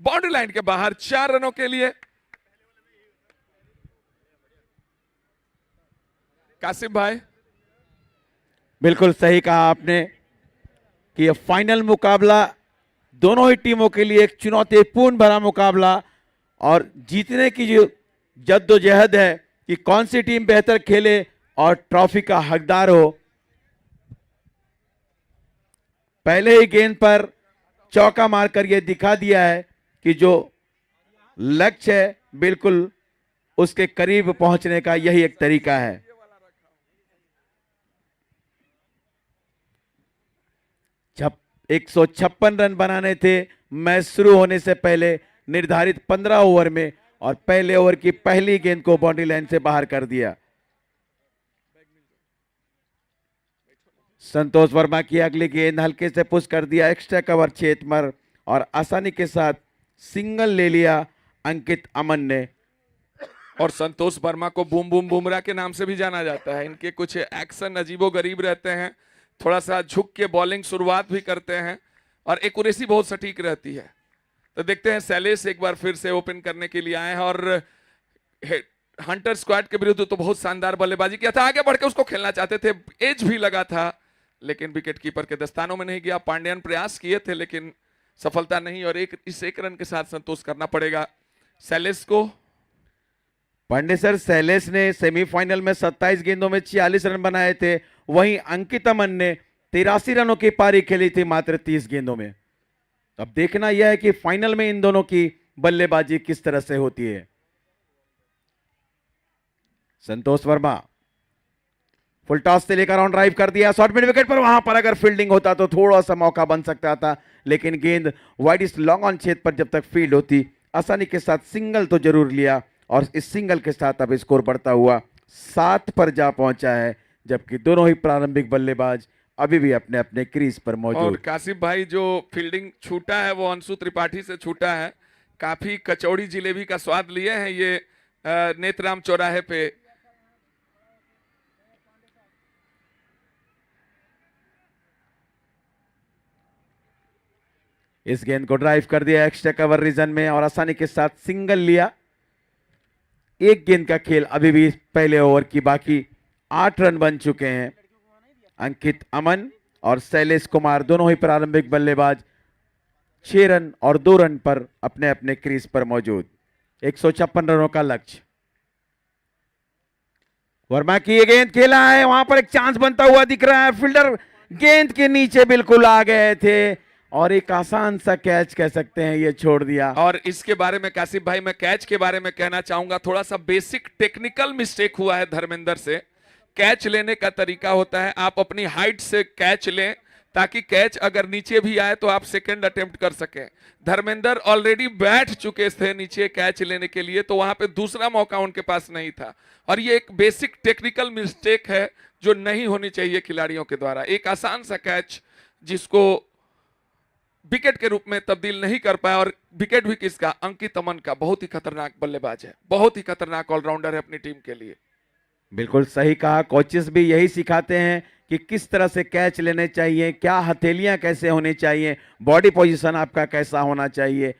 बाउंड्री लाइन के बाहर 4 रनों के लिए। कासिम भाई, बिल्कुल सही कहा आपने कि ये फाइनल मुकाबला दोनों ही टीमों के लिए एक चुनौतीपूर्ण भरा मुकाबला, और जीतने की जो जद्दोजहद है कि कौन सी टीम बेहतर खेले और ट्रॉफी का हकदार हो। पहले ही गेंद पर चौका मारकर यह दिखा दिया है कि जो लक्ष्य है बिल्कुल उसके करीब पहुंचने का यही एक तरीका है। जब 156 रन बनाने थे मैच शुरू होने से पहले निर्धारित 15 ओवर में, और पहले ओवर की पहली गेंद को बाउंड्री लाइन से बाहर कर दिया। संतोष वर्मा की अगली गेंद हल्के से पुश कर दिया एक्स्ट्रा कवर क्षेत्र पर, और आसानी के साथ सिंगल ले लिया अंकित अमन ने। और संतोष वर्मा को बूम बूम बुमराह के नाम से भी जाना जाता है। इनके कुछ एक्शन अजीबोगरीब रहते हैं, थोड़ा सा झुक के बॉलिंग शुरुआत भी करते हैं और एक्यूरेसी बहुत सटीक रहती है। तो देखते हैं शैलेश एक बार फिर से ओपन करने के लिए आए हैं, और हंटर स्क्वाड के विरुद्ध तो बहुत शानदार बल्लेबाजी किया था, आगे बढ़ के उसको खेलना चाहते थे, एज भी लगा था, लेकिन विकेट कीपर के दस्तानों में नहीं गया। पांड्यन प्रयास किए थे लेकिन सफलता नहीं, और इस एक रन के साथ संतोष करना पड़ेगा शैलेश को। पांडे सर, शैलेश ने सेमीफाइनल में 27 गेंदों में 46 रन बनाए थे, वहीं अंकित अमन ने 83 रनों की पारी खेली थी मात्र 30 गेंदों में। अब देखना यह है कि फाइनल में इन दोनों की बल्लेबाजी किस तरह से होती है। संतोष वर्मा फुल टॉस से लेकर ऑन ड्राइव कर दिया, शॉर्ट मिड विकेट पर, वहां पर अगर फील्डिंग होता तो थोड़ा सा मौका बन सकता था, लेकिन गेंद वाइड लॉन्ग ऑन क्षेत्र पर जब तक फील्ड होती आसानी के साथ सिंगल तो जरूर लिया, और इस सिंगल के साथ अब स्कोर बढ़ता हुआ 7 पर जा पहुंचा है, जबकि दोनों ही प्रारंभिक बल्लेबाज अभी भी अपने अपने क्रीज पर मौजूद। और कासिम भाई जो फील्डिंग छूटा है वो अंशु त्रिपाठी से छूटा है। काफी कचौड़ी जिलेबी का स्वाद लिए हैं ये नेत्राम चौराहे पे। इस गेंद को ड्राइव कर दिया एक्स्ट्रा कवर रीजन में और आसानी के साथ सिंगल लिया। एक गेंद का खेल अभी भी पहले ओवर की बाकी 8 रन बन चुके हैं। अंकित अमन और शैलेश कुमार दोनों ही प्रारंभिक बल्लेबाज 6 रन और 2 रन पर अपने अपने क्रीज पर मौजूद। 156 रनों का लक्ष्य। वर्मा की ये गेंद खेला है, वहां पर एक चांस बनता हुआ दिख रहा है। फील्डर गेंद के नीचे बिल्कुल आ गए थे और एक आसान सा कैच कह सकते हैं ये छोड़ दिया। और इसके बारे में काशिफ भाई, मैं कैच के बारे में कहना चाहूंगा, थोड़ा सा बेसिक टेक्निकल मिस्टेक हुआ है धर्मेंद्र से। कैच लेने का तरीका होता है आप अपनी हाइट से कैच लें, ताकि कैच अगर नीचे भी आए तो आप सेकंड अटेम्प्ट कर सकें। धर्मेंद्र ऑलरेडी बैठ चुके थे नीचे कैच लेने के लिए, तो वहां पे दूसरा मौका उनके पास नहीं था। और ये एक बेसिक टेक्निकल मिस्टेक है जो नहीं होनी चाहिए खिलाड़ियों के द्वारा। एक आसान सा कैच जिसको विकेट के रूप में तब्दील नहीं कर पाया। और विकेट भी किसका? अंकित अमन का। बहुत ही खतरनाक बल्लेबाज है, बहुत ही खतरनाक ऑलराउंडर है अपनी टीम के लिए। बिल्कुल सही कहा, कोचेस भी यही सिखाते हैं कि किस तरह से कैच लेने चाहिए, क्या हथेलियां कैसे होनी चाहिए, बॉडी पोजीशन आपका कैसा होना चाहिए।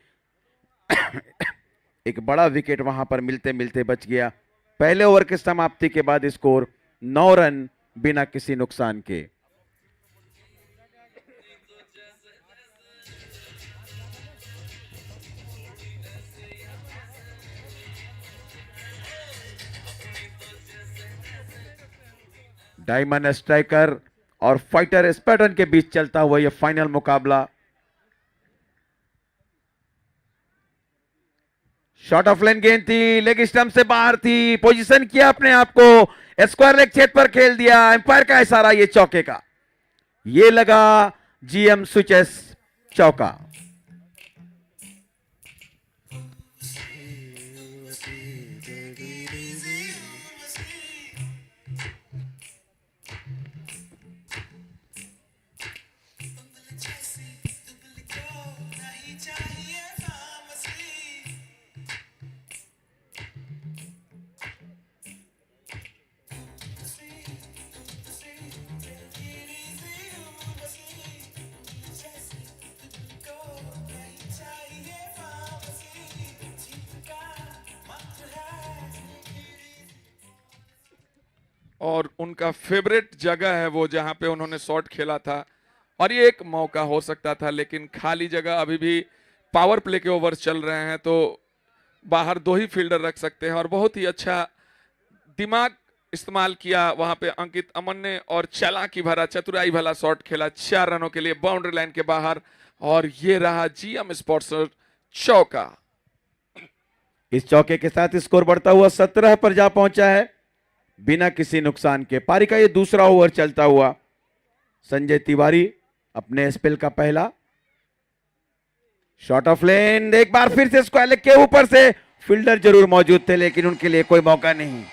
एक बड़ा विकेट वहां पर मिलते मिलते बच गया। पहले ओवर की समाप्ति के बाद स्कोर 9 रन बिना किसी नुकसान के। डायमंड स्ट्राइकर और फाइटर स्पैटन के बीच चलता हुआ यह फाइनल मुकाबला। शॉर्ट ऑफ लाइन गेंद थी, लेग स्टंप से बाहर थी, पोजीशन किया अपने आप को, स्क्वायर लेग क्षेत्र पर खेल दिया। एम्पायर का इशारा ये चौके का, ये लगा जीएम स्विचेस चौका। और उनका फेवरेट जगह है वो जहां पे उन्होंने शॉट खेला था। और ये एक मौका हो सकता था, लेकिन खाली जगह, अभी भी पावर प्ले के ओवर्स चल रहे हैं तो बाहर 2 ही फील्डर रख सकते हैं। और बहुत ही अच्छा दिमाग इस्तेमाल किया वहां पे अंकित अमन ने, और चालाकी भरा, चतुराई भरा शॉट खेला 4 रनों के लिए बाउंड्री लाइन के बाहर। और ये रहा जीएम स्पोर्ट्स चौका। इस चौके के साथ स्कोर बढ़ता हुआ 17 पर जा पहुंचा है बिना किसी नुकसान के। पारी का ये दूसरा ओवर चलता हुआ। संजय तिवारी अपने स्पेल का पहला। शॉट ऑफ लेन, एक बार फिर से स्क्वायर लेग के ऊपर से फील्डर जरूर मौजूद थे, लेकिन उनके लिए कोई मौका नहीं।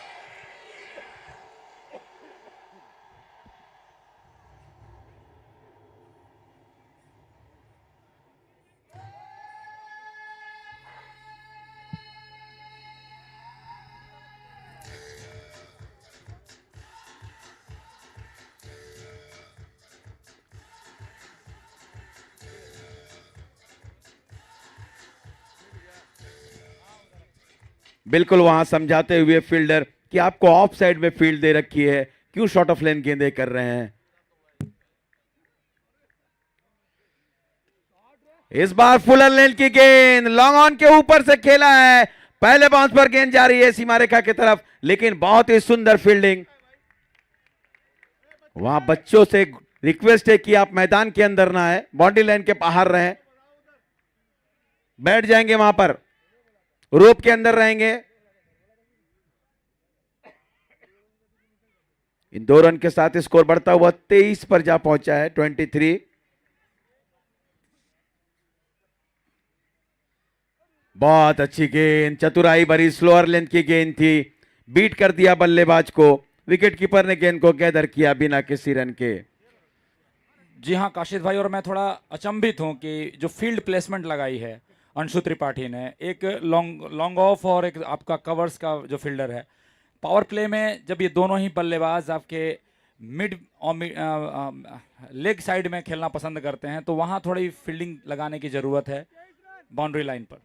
बिल्कुल वहां समझाते हुए फील्डर कि आपको ऑफ साइड में फील्ड दे रखी है, क्यों शॉट ऑफ लेन गेंदे कर रहे हैं। इस बार फुल लेन की गेंद लॉन्ग ऑन के ऊपर से खेला है, पहले बाउंस पर गेंद जा रही है सीमा रेखा की तरफ, लेकिन बहुत ही सुंदर फील्डिंग। वहां बच्चों से रिक्वेस्ट है कि आप मैदान के अंदर ना आए, बाउंड्री लाइन के बाहर रहें, बैठ जाएंगे वहां पर, रोप के अंदर रहेंगे। इन 2 रन के साथ स्कोर बढ़ता हुआ 23 पर जा पहुंचा है, 23। बहुत अच्छी गेंद, चतुराई भरी स्लोअर लेंथ की गेंद थी, बीट कर दिया बल्लेबाज को। विकेट कीपर ने गेंद को गैदर किया बिना किसी रन के। जी हाँ काशिश भाई, और मैं थोड़ा अचंभित हूं कि जो फील्ड प्लेसमेंट लगाई है अंशु त्रिपाठी ने, एक लॉन्ग ऑफ और एक आपका कवर्स का जो फील्डर है, पावर प्ले में जब ये दोनों ही बल्लेबाज आपके मिड और लेग साइड में खेलना पसंद करते हैं, तो वहां थोड़ी फील्डिंग लगाने की जरूरत है बाउंड्री लाइन पर।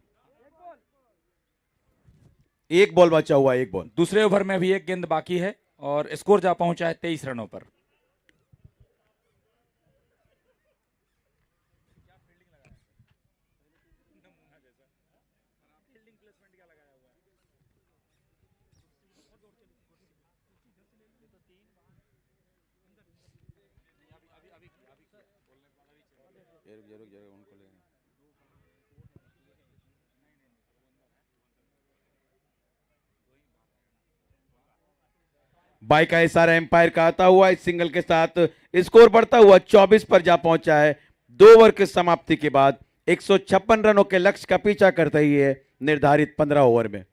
एक बॉल बचा हुआ है, एक बॉल। दूसरे ओवर में भी एक गेंद बाकी है और स्कोर जा पहुंचा है 23 रनों पर। बाई का इशारा एम्पायर का आता हुआ इस सिंगल के साथ स्कोर बढ़ता हुआ 24 पर जा पहुंचा है। 2 ओवर की समाप्ति के बाद 156 रनों के लक्ष्य का पीछा करते ही है निर्धारित 15 ओवर में।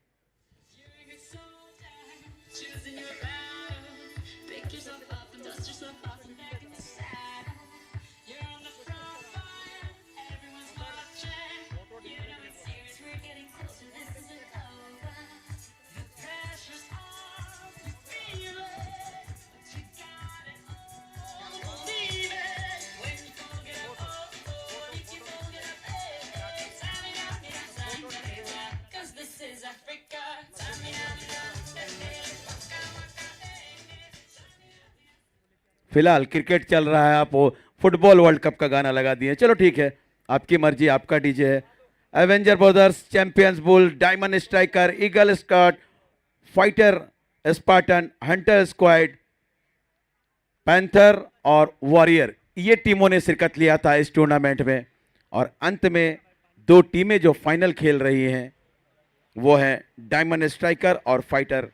फिलहाल क्रिकेट चल रहा है, आप वो फुटबॉल वर्ल्ड कप का गाना लगा दिए। चलो ठीक है, आपकी मर्जी, आपका डीजे है। Avenger Brothers, Champions Bull, Diamond Striker, Eagle Scott, Fighter Spartan, Hunter Squad, Panther और वॉरियर, ये टीमों ने शिरकत लिया था इस टूर्नामेंट में। और अंत में 2 टीमें जो फाइनल खेल रही हैं वो है डायमंड स्ट्राइकर और फाइटर।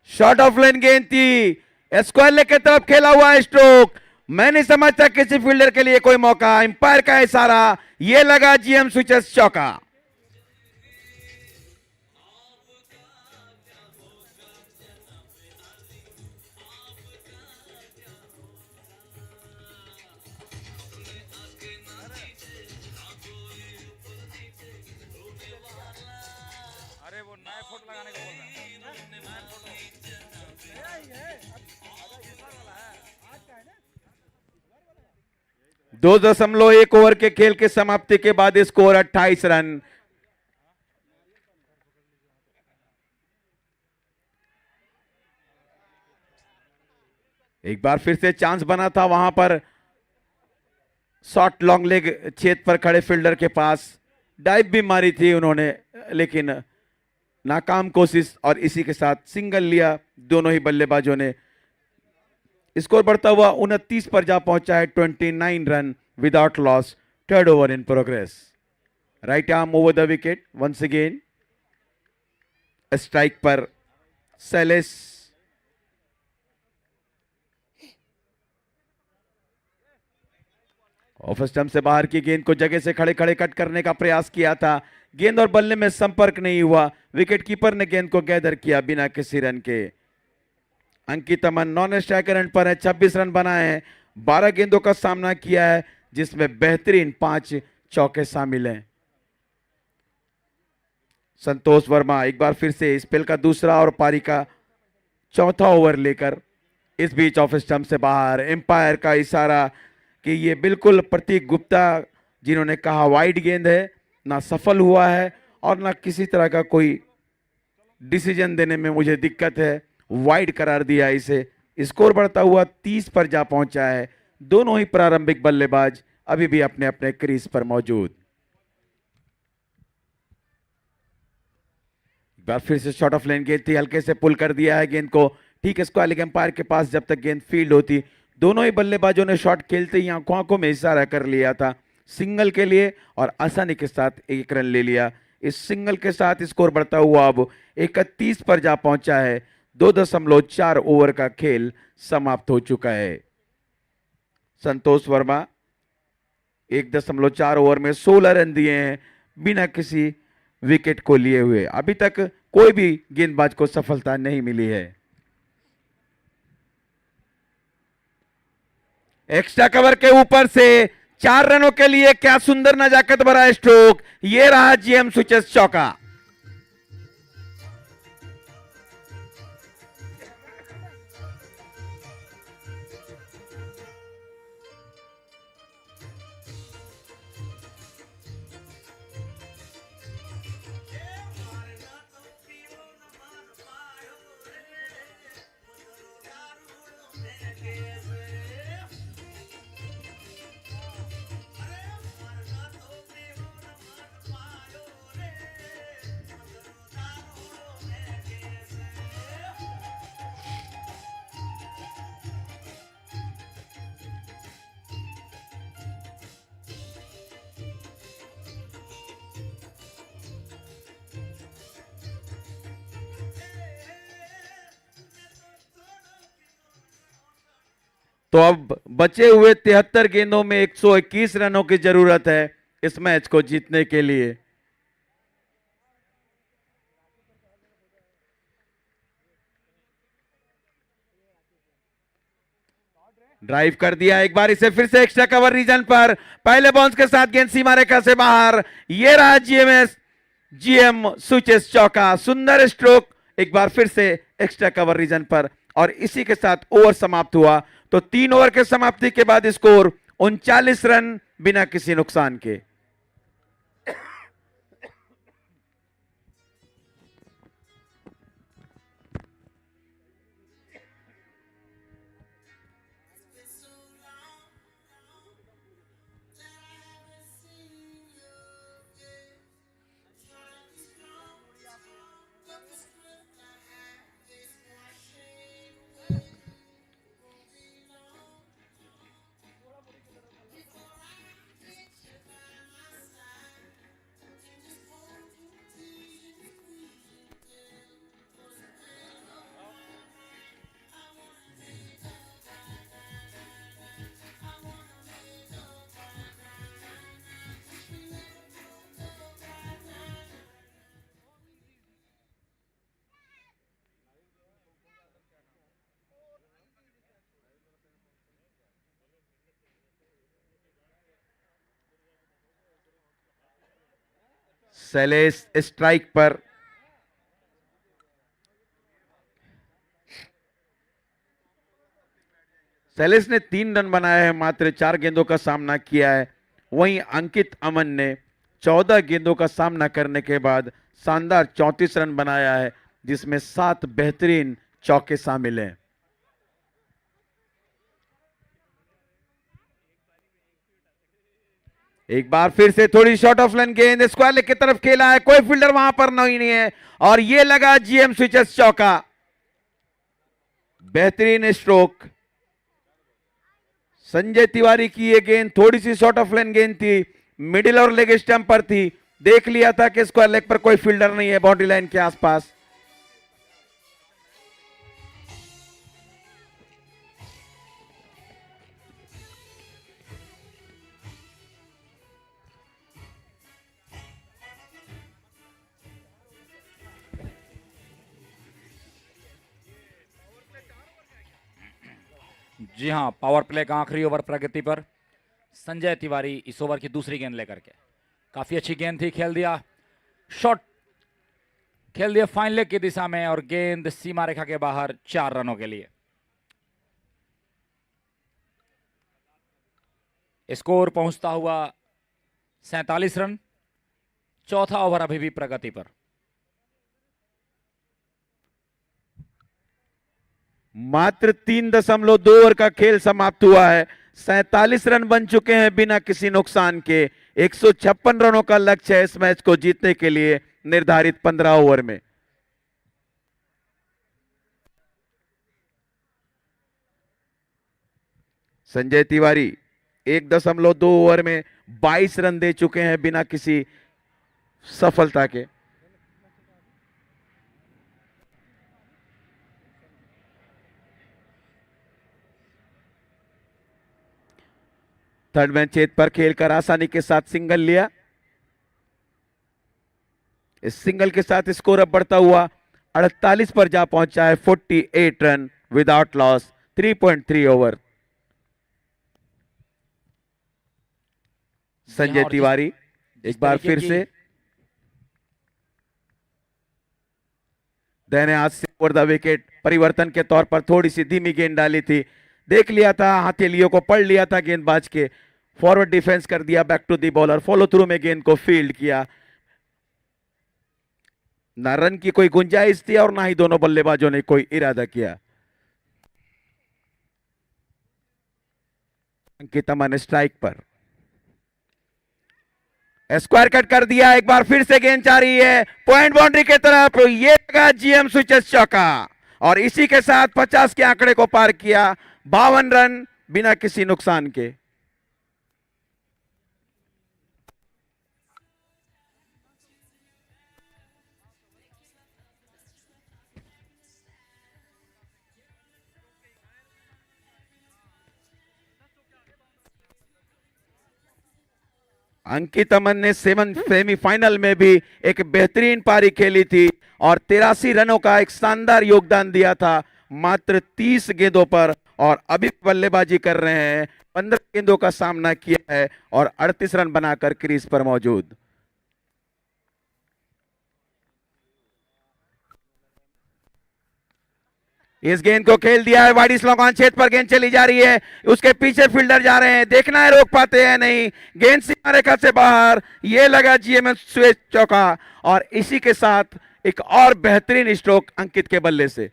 शॉर्ट ऑफ लाइन गेंद थी, स्क्वायर लेग की तरफ खेला हुआ है स्ट्रोक। मैं नहीं समझता किसी फील्डर के लिए कोई मौका। अंपायर का इशारा, ये लगा जीएम स्विचेस चौका। अरे वो नए फुट लगाने को बोल रहा है। 2.1 ओवर के खेल के समाप्ति के बाद स्कोर 28 रन। एक बार फिर से चांस बना था वहां पर, शॉर्ट लॉन्ग लेग छेद पर खड़े फील्डर के पास डाइव भी मारी थी उन्होंने, लेकिन नाकाम कोशिश, और इसी के साथ सिंगल लिया दोनों ही बल्लेबाजों ने। स्कोर बढ़ता हुआ 29 पर जा पहुंचा है। 29 run without loss. 3rd over in progress. Right arm over the wicket once again. Strike पर सैलेस। ऑफ स्टंप से बाहर की गेंद को जगह से खड़े खड़े कट करने का प्रयास किया था। गेंद और बल्ले में संपर्क नहीं हुआ। विकेट कीपर ने गेंद को गैदर किया बिना किसी रन के। अंकित अमन नॉन स्ट्राइकर रन पर है। 26 रन बनाए हैं। 12 गेंदों का सामना किया है, जिसमें बेहतरीन 5 चौके शामिल हैं। संतोष वर्मा एक बार फिर से स्पेल का दूसरा और पारी का चौथा ओवर लेकर इस बीच ऑफ स्टंप से बाहर। एम्पायर का इशारा कि ये बिल्कुल प्रतीक गुप्ता जिन्होंने कहा वाइड गेंद है, ना सफल हुआ है और ना किसी तरह का कोई डिसीजन देने में मुझे दिक्कत है, वाइड करार दिया इसे। स्कोर बढ़ता हुआ 30 पर जा पहुंचा है। दोनों ही प्रारंभिक बल्लेबाज अभी भी अपने अपने क्रीज पर मौजूद। एक बार फिर से शॉर्ट ऑफ लाइन गेंद थी, हल्के से पुल कर दिया है गेंद को ठीक स्क्वायर लेग एम्पायर के पास जब तक गेंद फील्ड होती। दोनों ही बल्लेबाजों ने शॉट खेलते ही आंखों आंखों में इशारा कर लिया था सिंगल के लिए और आसानी के साथ 1 रन ले लिया। इस सिंगल के साथ स्कोर बढ़ता हुआ अब 31 पर जा पहुंचा है। 2.4 ओवर का खेल समाप्त हो चुका है। संतोष वर्मा 1.4 ओवर में 16 रन दिए हैं बिना किसी विकेट को लिए हुए। अभी तक कोई भी गेंदबाज को सफलता नहीं मिली है। एक्स्ट्रा कवर के ऊपर से 4 रनों के लिए क्या सुंदर नजाकत भरा स्ट्रोक। ये रहा जीएम स्विचेस चौका। तो अब बचे हुए 73 गेंदों में 121 रनों की जरूरत है इस मैच को जीतने के लिए। ड्राइव कर दिया एक बार, इसे फिर से एक्स्ट्रा कवर रीजन पर, पहले बाउंस के साथ गेंद सीमा रेखा से बाहर। ये रहा जीएम स्विचेस चौका, सुंदर स्ट्रोक, एक बार फिर से एक्स्ट्रा कवर रीजन पर, और इसी के साथ ओवर समाप्त हुआ। तो 3 ओवर के समाप्ति के बाद स्कोर 39 रन बिना किसी नुकसान के। शैलेश स्ट्राइक पर, शैलेश ने 3 रन बनाए हैं, मात्र 4 गेंदों का सामना किया है। वहीं अंकित अमन ने 14 गेंदों का सामना करने के बाद शानदार 34 रन बनाया है, जिसमें 7 बेहतरीन चौके शामिल हैं। एक बार फिर से थोड़ी शॉर्ट ऑफ लाइन गेंद स्क्वायर लेग की तरफ खेला है, कोई फील्डर वहां पर नहीं है, और ये लगा जीएम स्विचेस चौका। बेहतरीन स्ट्रोक संजय तिवारी की, ये गेंद थोड़ी सी शॉर्ट ऑफ लाइन गेंद थी, मिडिल और लेग स्टंप पर थी, देख लिया था कि स्क्वायर लेग पर कोई फील्डर नहीं है बाउंड्री लाइन के आसपास। जी हां, पावर प्ले का आखिरी ओवर प्रगति पर। संजय तिवारी इस ओवर की दूसरी गेंद लेकर के, काफी अच्छी गेंद थी, खेल दिया शॉट, खेल दिया फाइन लेग की दिशा में, और गेंद सीमा रेखा के बाहर 4 रनों के लिए। स्कोर पहुंचता हुआ 47 रन। चौथा ओवर अभी भी प्रगति पर। मात्र 3.2 ओवर का खेल समाप्त हुआ है, 47 रन बन चुके हैं बिना किसी नुकसान के। 156 रनों का लक्ष्य है इस मैच को जीतने के लिए निर्धारित 15 ओवर में। संजय तिवारी 1.2 ओवर में 22 रन दे चुके हैं बिना किसी सफलता के। थर्ड मैन चेत पर खेलकर आसानी के साथ सिंगल लिया। इस सिंगल के साथ स्कोर अब बढ़ता हुआ 48 पर जा पहुंचा है। 48 run without loss, 3.3 over. Sanjay Tiwari एक बार फिर से दाहिने हाथ से ओवर द विकेट परिवर्तन के तौर पर थोड़ी सी धीमी गेंद डाली थी, देख लिया था, हथेलियों को पढ़ लिया था गेंदबाज के, फॉरवर्ड डिफेंस कर दिया, back to the bowler, follow through में गेंद को फील्ड किया। ना रन की कोई गुंजाइश थी और ना ही दोनों बल्लेबाजों ने कोई इरादा किया। अंकित अमन स्ट्राइक पर, स्क्वायर कट कर दिया, एक बार फिर से गेंद जा रही है पॉइंट बाउंड्री की तरफ, ये लगा जीएम स्विचेस चौका, और इसी के साथ 50 के आंकड़े को पार किया। 52 रन बिना किसी नुकसान के। अंकित अमन ने सेमीफाइनल में भी एक बेहतरीन पारी खेली थी और 83 रनों का एक शानदार योगदान दिया था मात्र 30 गेंदों पर, और अभी बल्लेबाजी कर रहे हैं। 15 गेंदों का सामना किया है और 38 रन बनाकर क्रीज पर मौजूद। इस गेंद को खेल दिया है वाइड स्लोगान क्षेत्र पर, गेंद चली जा रही है, उसके पीछे फील्डर जा रहे हैं, देखना है रोक पाते हैं नहीं, गेंद सीमा रेखा से बाहर, ये लगा जीएमएस स्वेज चौका, और इसी के साथ एक और बेहतरीन स्ट्रोक अंकित के बल्ले से।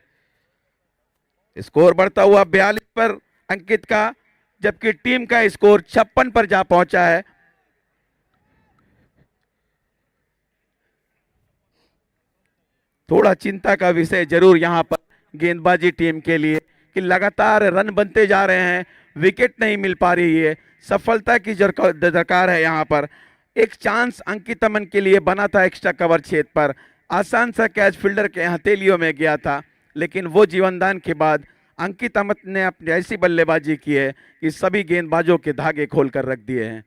स्कोर बढ़ता हुआ 42 पर अंकित का, जबकि टीम का स्कोर 56 पर जा पहुंचा है। थोड़ा चिंता का विषय जरूर यहां पर गेंदबाजी टीम के लिए कि लगातार रन बनते जा रहे हैं, विकेट नहीं मिल पा रही है, सफलता की दरकार है। यहां पर एक चांस अंकित अमन के लिए बना था एक्स्ट्रा कवर क्षेत्र पर, आसान सा कैच फील्डर के हथेलियों में गया था, लेकिन वो जीवनदान के बाद अंकित अमन ने अपनी ऐसी बल्लेबाजी की है कि सभी गेंदबाजों के धागे खोलकर रख दिए हैं।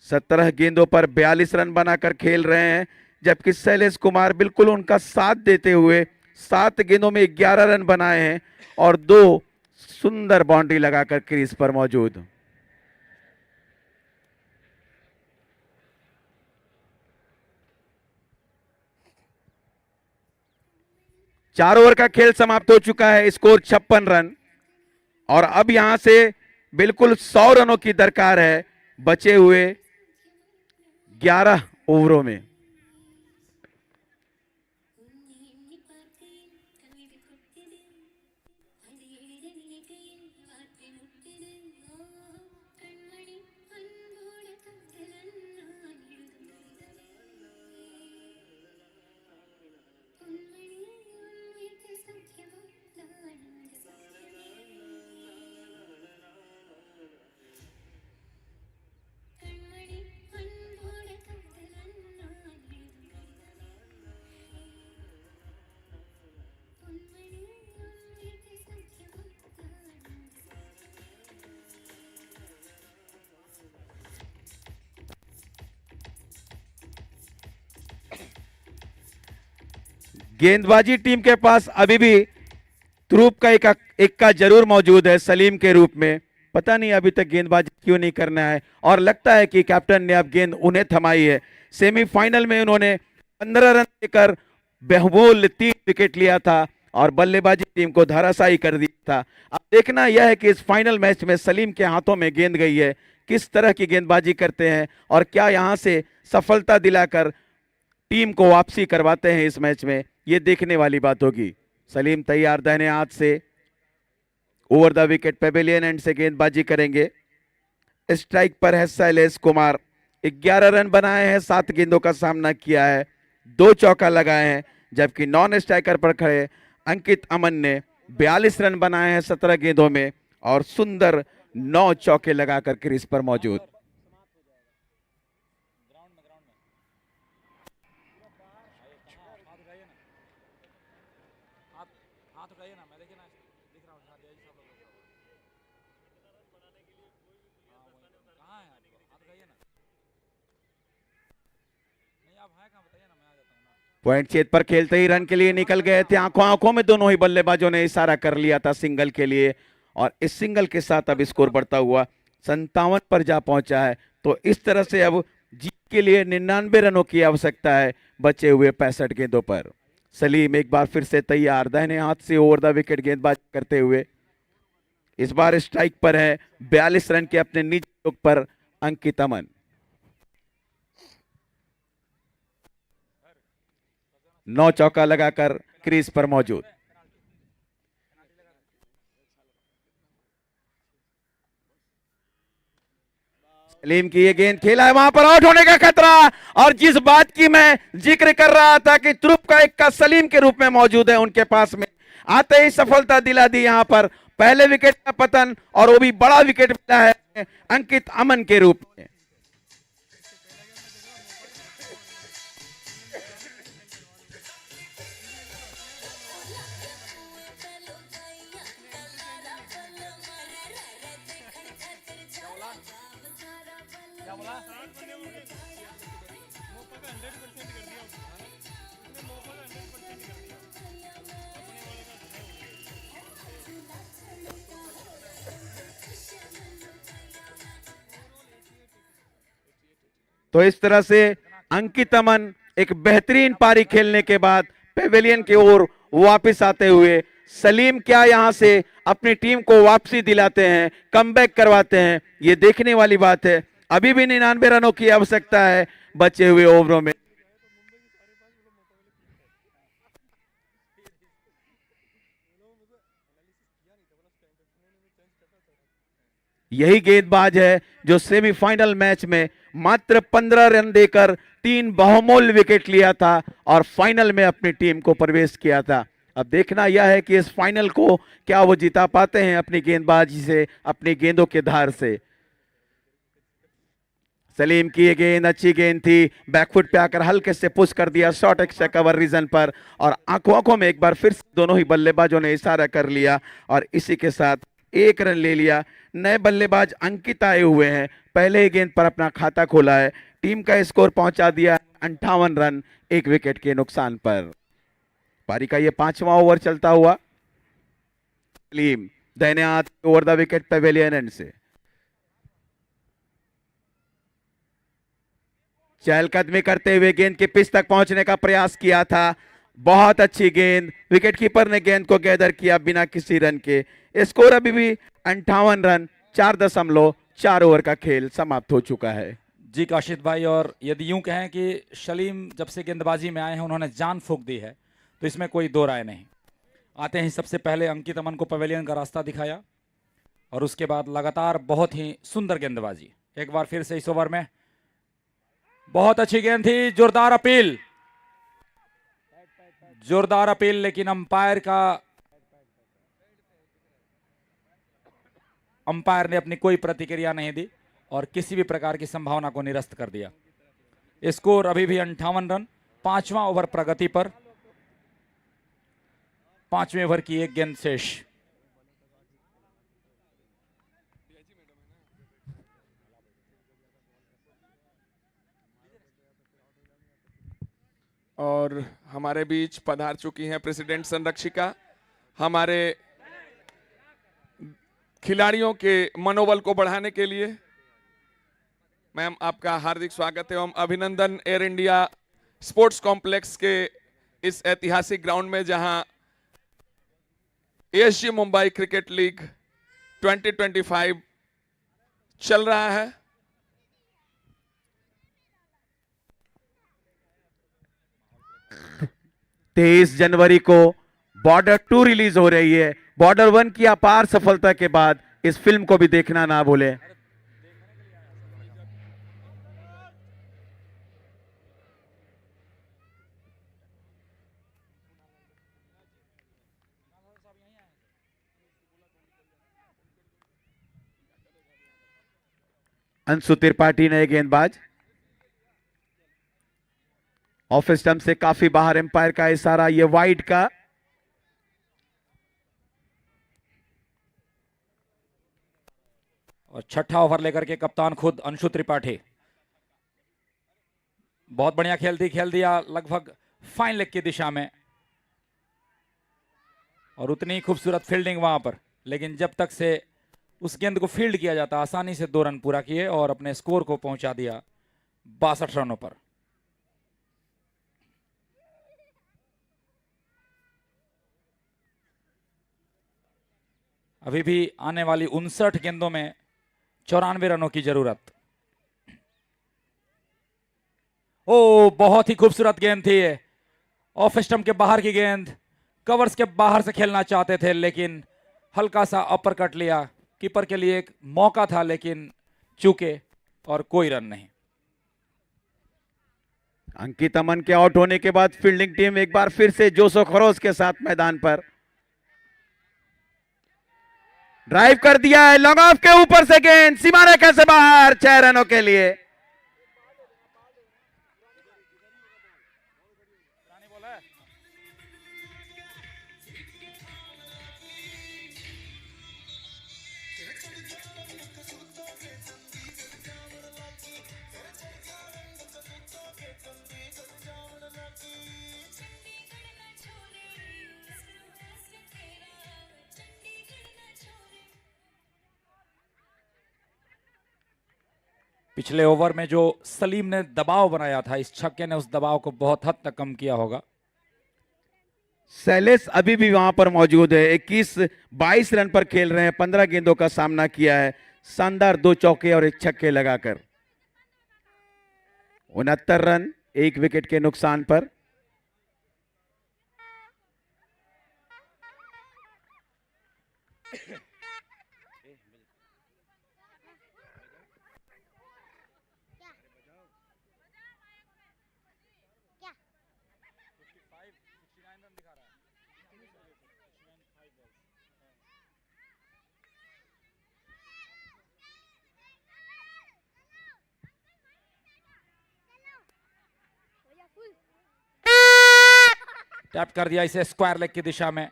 17 गेंदों पर 42 रन बनाकर खेल रहे हैं, जबकि शैलेश कुमार बिल्कुल उनका साथ देते हुए 7 गेंदों में 11 रन बनाए हैं और 2 सुंदर बाउंड्री लगाकर क्रीज पर मौजूद। चार ओवर का खेल समाप्त हो चुका है, स्कोर 56 रन, और अब यहां से बिल्कुल 100 रनों की दरकार है बचे हुए 11 ओवरों में। गेंदबाजी टीम के पास अभी भी ध्रुव का एक का जरूर मौजूद है सलीम के रूप में, पता नहीं अभी तक गेंदबाजी क्यों नहीं करना है, और लगता है कि कैप्टन ने अब गेंद उन्हें थमाई है। सेमीफाइनल में उन्होंने 15 रन देकर बेहमूल 3 विकेट लिया था और बल्लेबाजी टीम को धराशायी कर दिया था। अब देखना यह है कि इस फाइनल मैच में सलीम के हाथों में गेंद गई है, किस तरह की गेंदबाजी करते हैं और क्या यहां से सफलता दिलाकर टीम को वापसी करवाते हैं इस मैच में, ये देखने वाली बात होगी। सलीम तैयार दाहिने हाथ से over the wicket Pavilion and से गेंदबाजी करेंगे। स्ट्राइक पर है शैलेश कुमार, 11 रन बनाए हैं, 7 गेंदों का सामना किया है, 2 चौका लगाए हैं, जबकि नॉन स्ट्राइकर पर खड़े अंकित अमन ने 42 रन बनाए हैं 17 गेंदों में और सुंदर 9 चौके लगाकर क्रीज पर मौजूद। पॉइंट क्षेत्र पर खेलते ही रन के लिए निकल गए थे, आंखों आंखों में दोनों ही बल्लेबाजों ने इशारा कर लिया था सिंगल के लिए, और इस सिंगल के साथ अब स्कोर बढ़ता हुआ 57 पर जा पहुंचा है। तो इस तरह से अब जीत के लिए 99 रनों की आवश्यकता है बचे हुए 65 गेंदों पर। सलीम एक बार फिर से तैयार दाहिने हाथ से ओवर द विकेट गेंदबाजी करते हुए, इस बार स्ट्राइक पर है 42 रन के अपने निजी योग पर अंकित अमन। 9 चौका लगाकर क्रीज पर मौजूद। सलीम की ये गेंद खेला है, वहां पर आउट होने का खतरा, और जिस बात की मैं जिक्र कर रहा था कि ध्रुव का एक का सलीम के रूप में मौजूद है उनके पास में, आते ही सफलता दिला दी यहां पर, पहले विकेट का पतन और वो भी बड़ा विकेट मिला है अंकित अमन के रूप में। तो इस तरह से अंकित अमन एक बेहतरीन पारी खेलने के बाद पेवेलियन की ओर वापस आते हुए सलीम क्या यहां से अपनी टीम को वापसी दिलाते हैं, कमबैक करवाते हैं, ये देखने वाली बात है। अभी भी 99 रनों की आवश्यकता है बचे हुए ओवरों में। यही गेंदबाज है जो सेमीफाइनल मैच में मात्र 15 रन देकर 3 बहुमूल्य विकेट लिया था और फाइनल में अपनी टीम को प्रवेश किया था। अब देखना यह है कि इस फाइनल को क्या वो जिता पाते हैं अपनी गेंदबाजी से, अपनी गेंदों के धार से। सलीम की ये गेंद अच्छी गेंद थी, बैकफुट पे आकर हल्के से पुश कर दिया शॉर्ट एक्स्ट्रा कवर रीजन पर, और आंखों में एक बार फिर दोनों ही बल्लेबाजों ने इशारा कर लिया और इसी के साथ 1 रन ले लिया। नए बल्लेबाज अंकित आए हुए हैं, पहले ही गेंद पर अपना खाता खोला है। टीम का स्कोर पहुंचा दिया 58 रन 1 विकेट के नुकसान पर। पारी का ये 5वां ओवर चलता हुआ। सलीम दाहिने हाथ over the wicket pavilion and से चहलकदमी करते हुए गेंद की पिच तक पहुंचने का प्रयास किया था। बहुत अच्छी गेंद, विकेटकीपर ने गेंद को गैदर किया बिना किसी रन के। स्कोर अभी भी 58 रन 4.4 ओवर का खेल समाप्त हो चुका है। जी काशिद भाई, और यदि यूं कहें कि सलीम जब से गेंदबाजी में आए हैं उन्होंने जान फूंक दी है, तो इसमें कोई दो राय नहीं। आते ही सबसे पहले अंकित अमन को पवेलियन का रास्ता दिखाया और उसके बाद लगातार बहुत ही सुंदर गेंदबाजी। एक बार फिर से इस ओवर में बहुत अच्छी गेंद थी, जोरदार अपील, जोरदार अपील, लेकिन अंपायर ने अपनी कोई प्रतिक्रिया नहीं दी और किसी भी प्रकार की संभावना को निरस्त कर दिया। स्कोर अभी भी 58 रन, 5वां ओवर प्रगति पर, 5वें ओवर की 1 गेंद शेष। और हमारे बीच पधार चुकी हैं प्रेसिडेंट संरक्षिका। हमारे खिलाड़ियों के मनोबल को बढ़ाने के लिए मैम आपका हार्दिक स्वागत एवं अभिनंदन एयर इंडिया स्पोर्ट्स कॉम्प्लेक्स के इस ऐतिहासिक ग्राउंड में जहां एएसजी मुंबई क्रिकेट लीग 2025 चल रहा है। 23 जनवरी को बॉर्डर 2 रिलीज हो रही है। बॉर्डर 1 की अपार सफलता के बाद इस फिल्म को भी देखना ना भूलें। अंशु त्रिपाठी ने गेंदबाज ऑफ स्टंप से काफी बाहर, एम्पायर का इशारा, ये वाइड का। और छठा ओवर लेकर के कप्तान खुद अंशु त्रिपाठी, बहुत बढ़िया खेल दिया लगभग फाइन लेग की दिशा में, और उतनी खूबसूरत फील्डिंग वहां पर, लेकिन जब तक से उस गेंद को फील्ड किया जाता आसानी से 2 रन पूरा किए और अपने स्कोर को पहुंचा दिया 62 रनों पर। अभी भी आने वाली 59 गेंदों में 94 रनों की जरूरत। ओ बहुत ही खूबसूरत गेंद थी ये, ऑफ स्टंप के बाहर की गेंद, कवर्स के बाहर से खेलना चाहते थे लेकिन हल्का सा अपर कट लिया। कीपर के लिए एक मौका था लेकिन चूके और कोई रन नहीं। अंकित अमन के आउट होने के बाद फील्डिंग टीम एक बार फिर से जोशो खरोश के साथ मैदान पर। ड्राइव कर दिया है, लॉन्ग ऑफ के ऊपर से गेंद सीमा रेखा से बाहर, 6 रनों के लिए। पिछले ओवर में जो सलीम ने दबाव बनाया था, इस छक्के ने उस दबाव को बहुत हद तक कम किया होगा। शैलेश अभी भी वहां पर मौजूद है। 21-22 रन पर खेल रहे हैं। 15 गेंदों का सामना किया है। शानदार 2 चौके और 1 छक्के लगाकर 69 रन 1 विकेट के नुकसान पर। टैप कर दिया इसे स्क्वायर लेग की दिशा में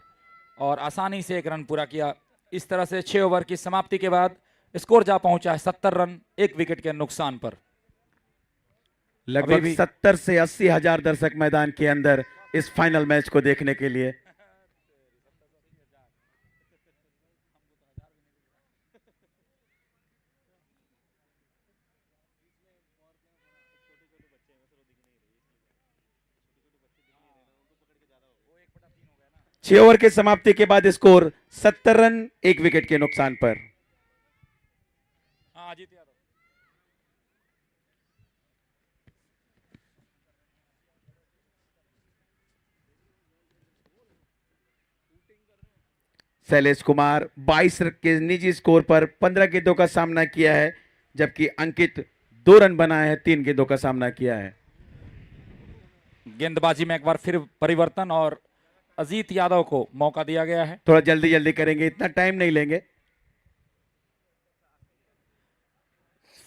और आसानी से 1 रन पूरा किया। इस तरह से 6 ओवर की समाप्ति के बाद स्कोर जा पहुंचा है 70 रन 1 विकेट के नुकसान पर। लगभग भी 70 से 80 हजार दर्शक मैदान के अंदर इस फाइनल मैच को देखने के लिए। छह ओवर के समाप्ति के बाद स्कोर 70 रन 1 विकेट के नुकसान पर। अजीत यादव शैलेश कुमार 22 के निजी स्कोर पर 15 गेंदों का सामना किया है, जबकि अंकित 2 रन बनाए हैं, 3 गेंदों का सामना किया है। गेंदबाजी में एक बार फिर परिवर्तन और अजीत यादव को मौका दिया गया है। थोड़ा जल्दी जल्दी करेंगे, इतना टाइम नहीं लेंगे।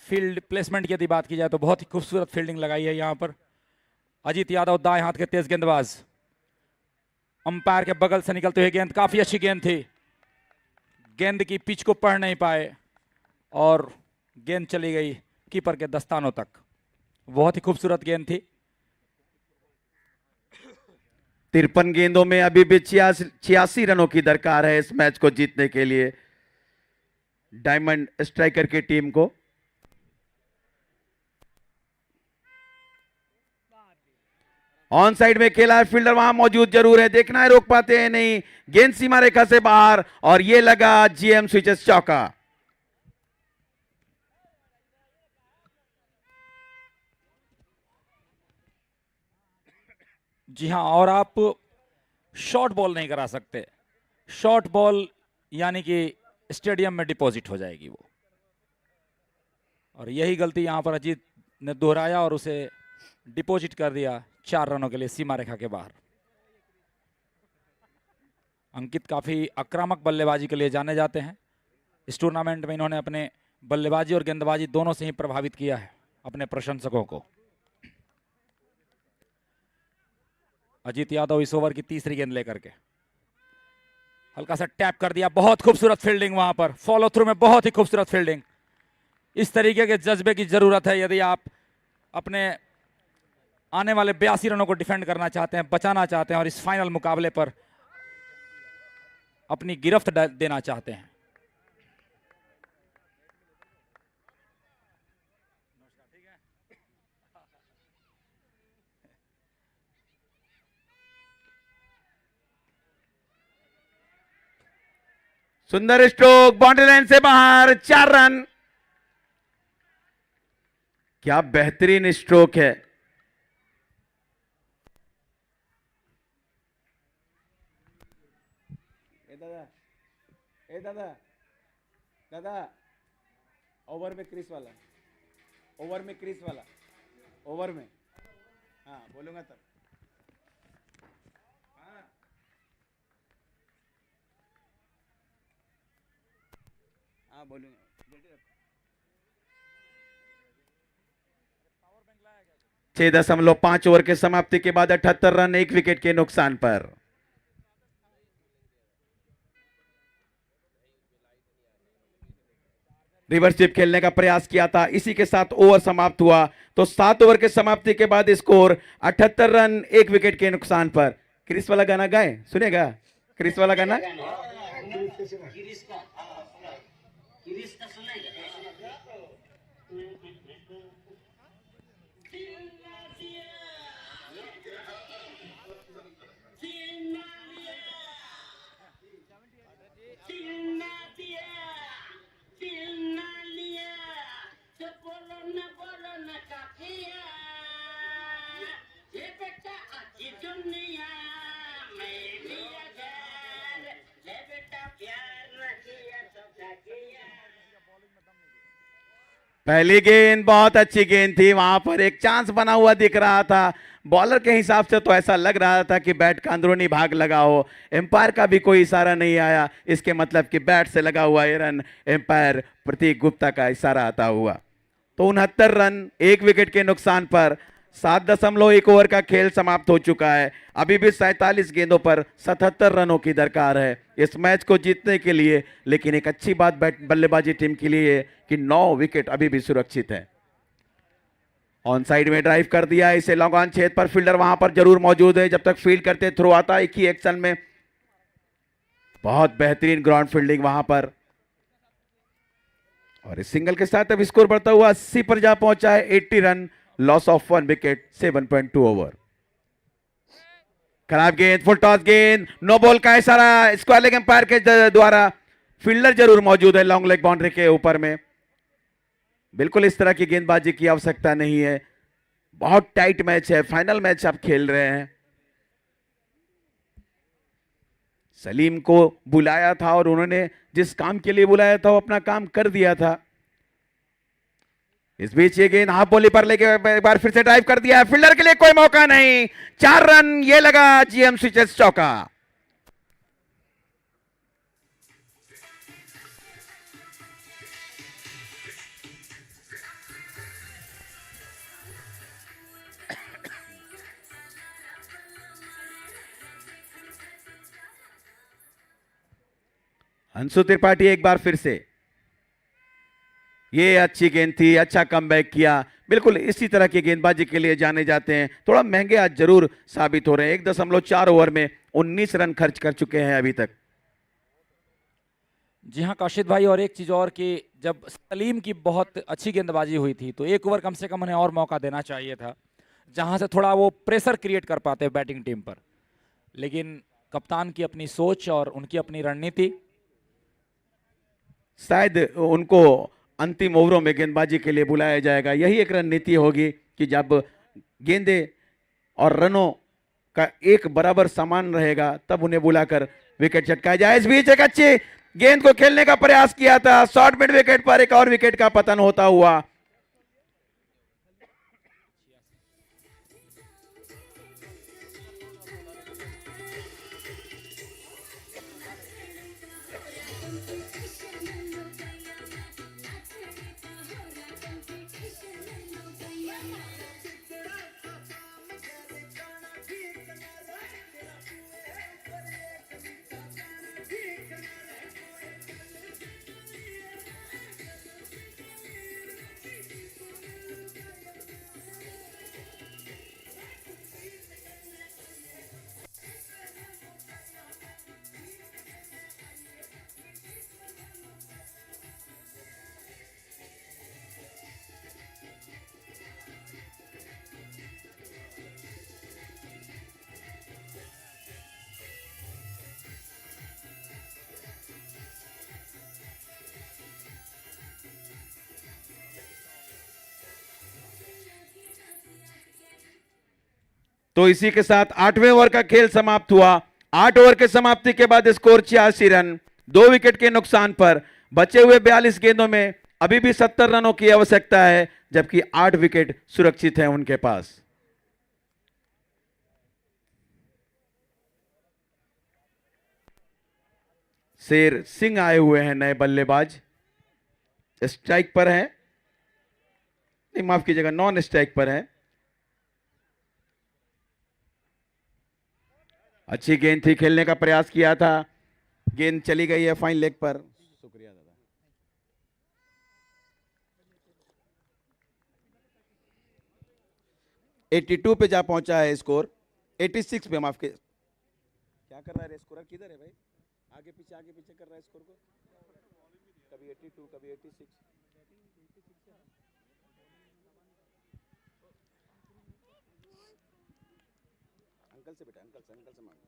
फील्ड प्लेसमेंट की यदि बात की जाए तो बहुत ही खूबसूरत फील्डिंग लगाई है यहां पर। अजीत यादव दाएं हाथ के तेज गेंदबाज, अंपायर के बगल से निकलते हुए गेंद, काफी अच्छी गेंद थी। गेंद की पिच को पढ़ नहीं पाए और गेंद चली गई कीपर के दस्तानों तक। बहुत ही खूबसूरत गेंद थी। 53 गेंदों में अभी भी 86 रनों की दरकार है इस मैच को जीतने के लिए डायमंड स्ट्राइकर की टीम को। ऑन साइड में खेला है, फील्डर वहां मौजूद जरूर है, देखना है रोक पाते हैं नहीं। गेंद सीमा रेखा से बाहर और ये लगा जीएम स्विचेस चौका। जी हां, और आप शॉर्ट बॉल नहीं करा सकते। शॉर्ट बॉल यानी कि स्टेडियम में डिपॉजिट हो जाएगी वो, और यही गलती यहां पर अजीत ने दोहराया और उसे डिपॉजिट कर दिया 4 रनों के लिए सीमा रेखा के बाहर। अंकित काफी आक्रामक बल्लेबाजी के लिए जाने जाते हैं। इस टूर्नामेंट में इन्होंने अपने बल्लेबाजी और गेंदबाजी दोनों से ही प्रभावित किया है अपने प्रशंसकों को। अजीत यादव इस ओवर की तीसरी गेंद लेकर के हल्का सा टैप कर दिया। बहुत खूबसूरत फील्डिंग वहां पर, फॉलो थ्रू में बहुत ही खूबसूरत फील्डिंग। इस तरीके के जज्बे की जरूरत है यदि आप अपने आने वाले 82 रनों को डिफेंड करना चाहते हैं, बचाना चाहते हैं और इस फाइनल मुकाबले पर अपनी गिरफ्त देना चाहते हैं। सुंदर स्ट्रोक, बाउंड्री लाइन से बाहर, 4 रन। क्या बेहतरीन स्ट्रोक है। दादा दादा, ओवर में क्रीज वाला, ओवर में क्रीज वाला, ओवर में, हाँ बोलूंगा तब। हाँ बोलूंगा। 6.5 ओवर के समाप्ति के बाद 78 रन 1 विकेट के नुकसान पर। रिवर्स स्वीप खेलने का प्रयास किया था, इसी के साथ ओवर समाप्त हुआ। तो 7 ओवर के समाप्ति के बाद स्कोर 78 रन 1 विकेट के नुकसान पर। क्रिस वाला गाना गाए, सुनेगा क्रिस वाला गाना? पहली गेंद बहुत अच्छी गेंद थी, वहां पर एक चांस बना हुआ दिख रहा था। बॉलर के हिसाब से तो ऐसा लग रहा था कि बैट का अंदरूनी भाग लगा हो। एम्पायर का भी कोई इशारा नहीं आया, इसके मतलब कि बैट से लगा हुआ ये रन एम्पायर प्रतीक गुप्ता का इशारा आता हुआ। तो 69 रन 1 विकेट के नुकसान पर 7.1 ओवर का खेल समाप्त हो चुका है। अभी भी 47 गेंदों पर 77 रनों की दरकार है इस मैच को जीतने के लिए। लेकिन एक अच्छी बात बल्लेबाजी टीम के लिए कि 9 विकेट अभी भी सुरक्षित है। ऑन साइड में ड्राइव कर दिया इसे लॉन्ग ऑन छेद पर, फील्डर वहां पर जरूर मौजूद है जब तक फील्ड करते थ्रो आता एक ही एक्शन में। बहुत बेहतरीन ग्राउंड फील्डिंग वहां पर, और इस सिंगल के साथ अब स्कोर बढ़ता हुआ 80 पर जा पहुंचा है। 80 run, loss of 1 wicket, 7.2 over. खराब गेंद, फुल टॉस गेंद, नो बॉल का इशारा स्क्वायर लेग एम्पायर के द्वारा। फील्डर जरूर मौजूद है लॉन्ग लेग बाउंड्री के ऊपर में। बिल्कुल इस तरह की गेंदबाजी की आवश्यकता नहीं है। बहुत टाइट मैच है, फाइनल मैच आप खेल रहे हैं। सलीम को बुलाया था और उन्होंने जिस काम के लिए बुलाया था वो अपना काम कर दिया था। इस बीच ये गेंद हाफ बॉली पर लेके एक बार फिर से ड्राइव कर दिया है, फील्डर के लिए कोई मौका नहीं। 4 रन, ये लगा जीएम स्विचेस चौका। अंशु त्रिपाठी एक बार फिर से, ये अच्छी गेंद थी, अच्छा कमबैक किया। बिल्कुल इसी तरह की गेंदबाजी के लिए जाने जाते हैं। थोड़ा महंगे आज जरूर साबित हो रहे हैं। 1.4 ओवर में 19 रन खर्च कर चुके हैं अभी तक। जी हाँ काशिद भाई, और एक चीज और कि जब सलीम की बहुत अच्छी गेंदबाजी हुई थी तो 1 ओवर कम से कम उन्हें और मौका देना चाहिए था, जहां से थोड़ा वो प्रेशर क्रिएट कर पाते बैटिंग टीम पर। लेकिन कप्तान की अपनी सोच और उनकी अपनी रणनीति, शायद उनको अंतिम ओवरों में गेंदबाजी के लिए बुलाया जाएगा। यही एक रणनीति होगी कि जब गेंदे और रनों का एक बराबर समान रहेगा तब उन्हें बुलाकर विकेट चटकाया जाए। इस बीच एक अच्छी गेंद को खेलने का प्रयास किया था, शॉर्ट मिड विकेट पर एक और विकेट का पतन होता हुआ। तो इसी के साथ 8वें ओवर का खेल समाप्त हुआ। 8 ओवर के समाप्ति के बाद स्कोर 86 रन, 2 विकेट के नुकसान पर। बचे हुए 42 गेंदों में अभी भी 70 रनों की आवश्यकता है, जबकि 8 विकेट सुरक्षित हैं उनके पास। शेर सिंह आए हुए हैं नए बल्लेबाज, स्ट्राइक पर हैं, नहीं माफ कीजिएगा नॉन स्ट्राइक पर हैं। अच्छी गेंद थी, खेलने का प्रयास किया था, गेंद चली गई है फाइन लेग पर। शुक्रिया दादा। एट्टी 82 पे जा पहुंचा है स्कोर, 86 पे माफ कीजिए। क्या कर रहा है स्कोर, किधर है भाई? आगे पीछे कर रहा है स्कोर को, कभी 82 कभी 86। अंकल से बेटा, अंकल से मांगो।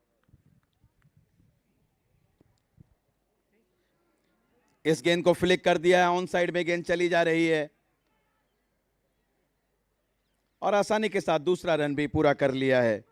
इस गेंद को फ्लिक कर दिया है, ऑन साइड में गेंद चली जा रही है और आसानी के साथ दूसरा रन भी पूरा कर लिया है।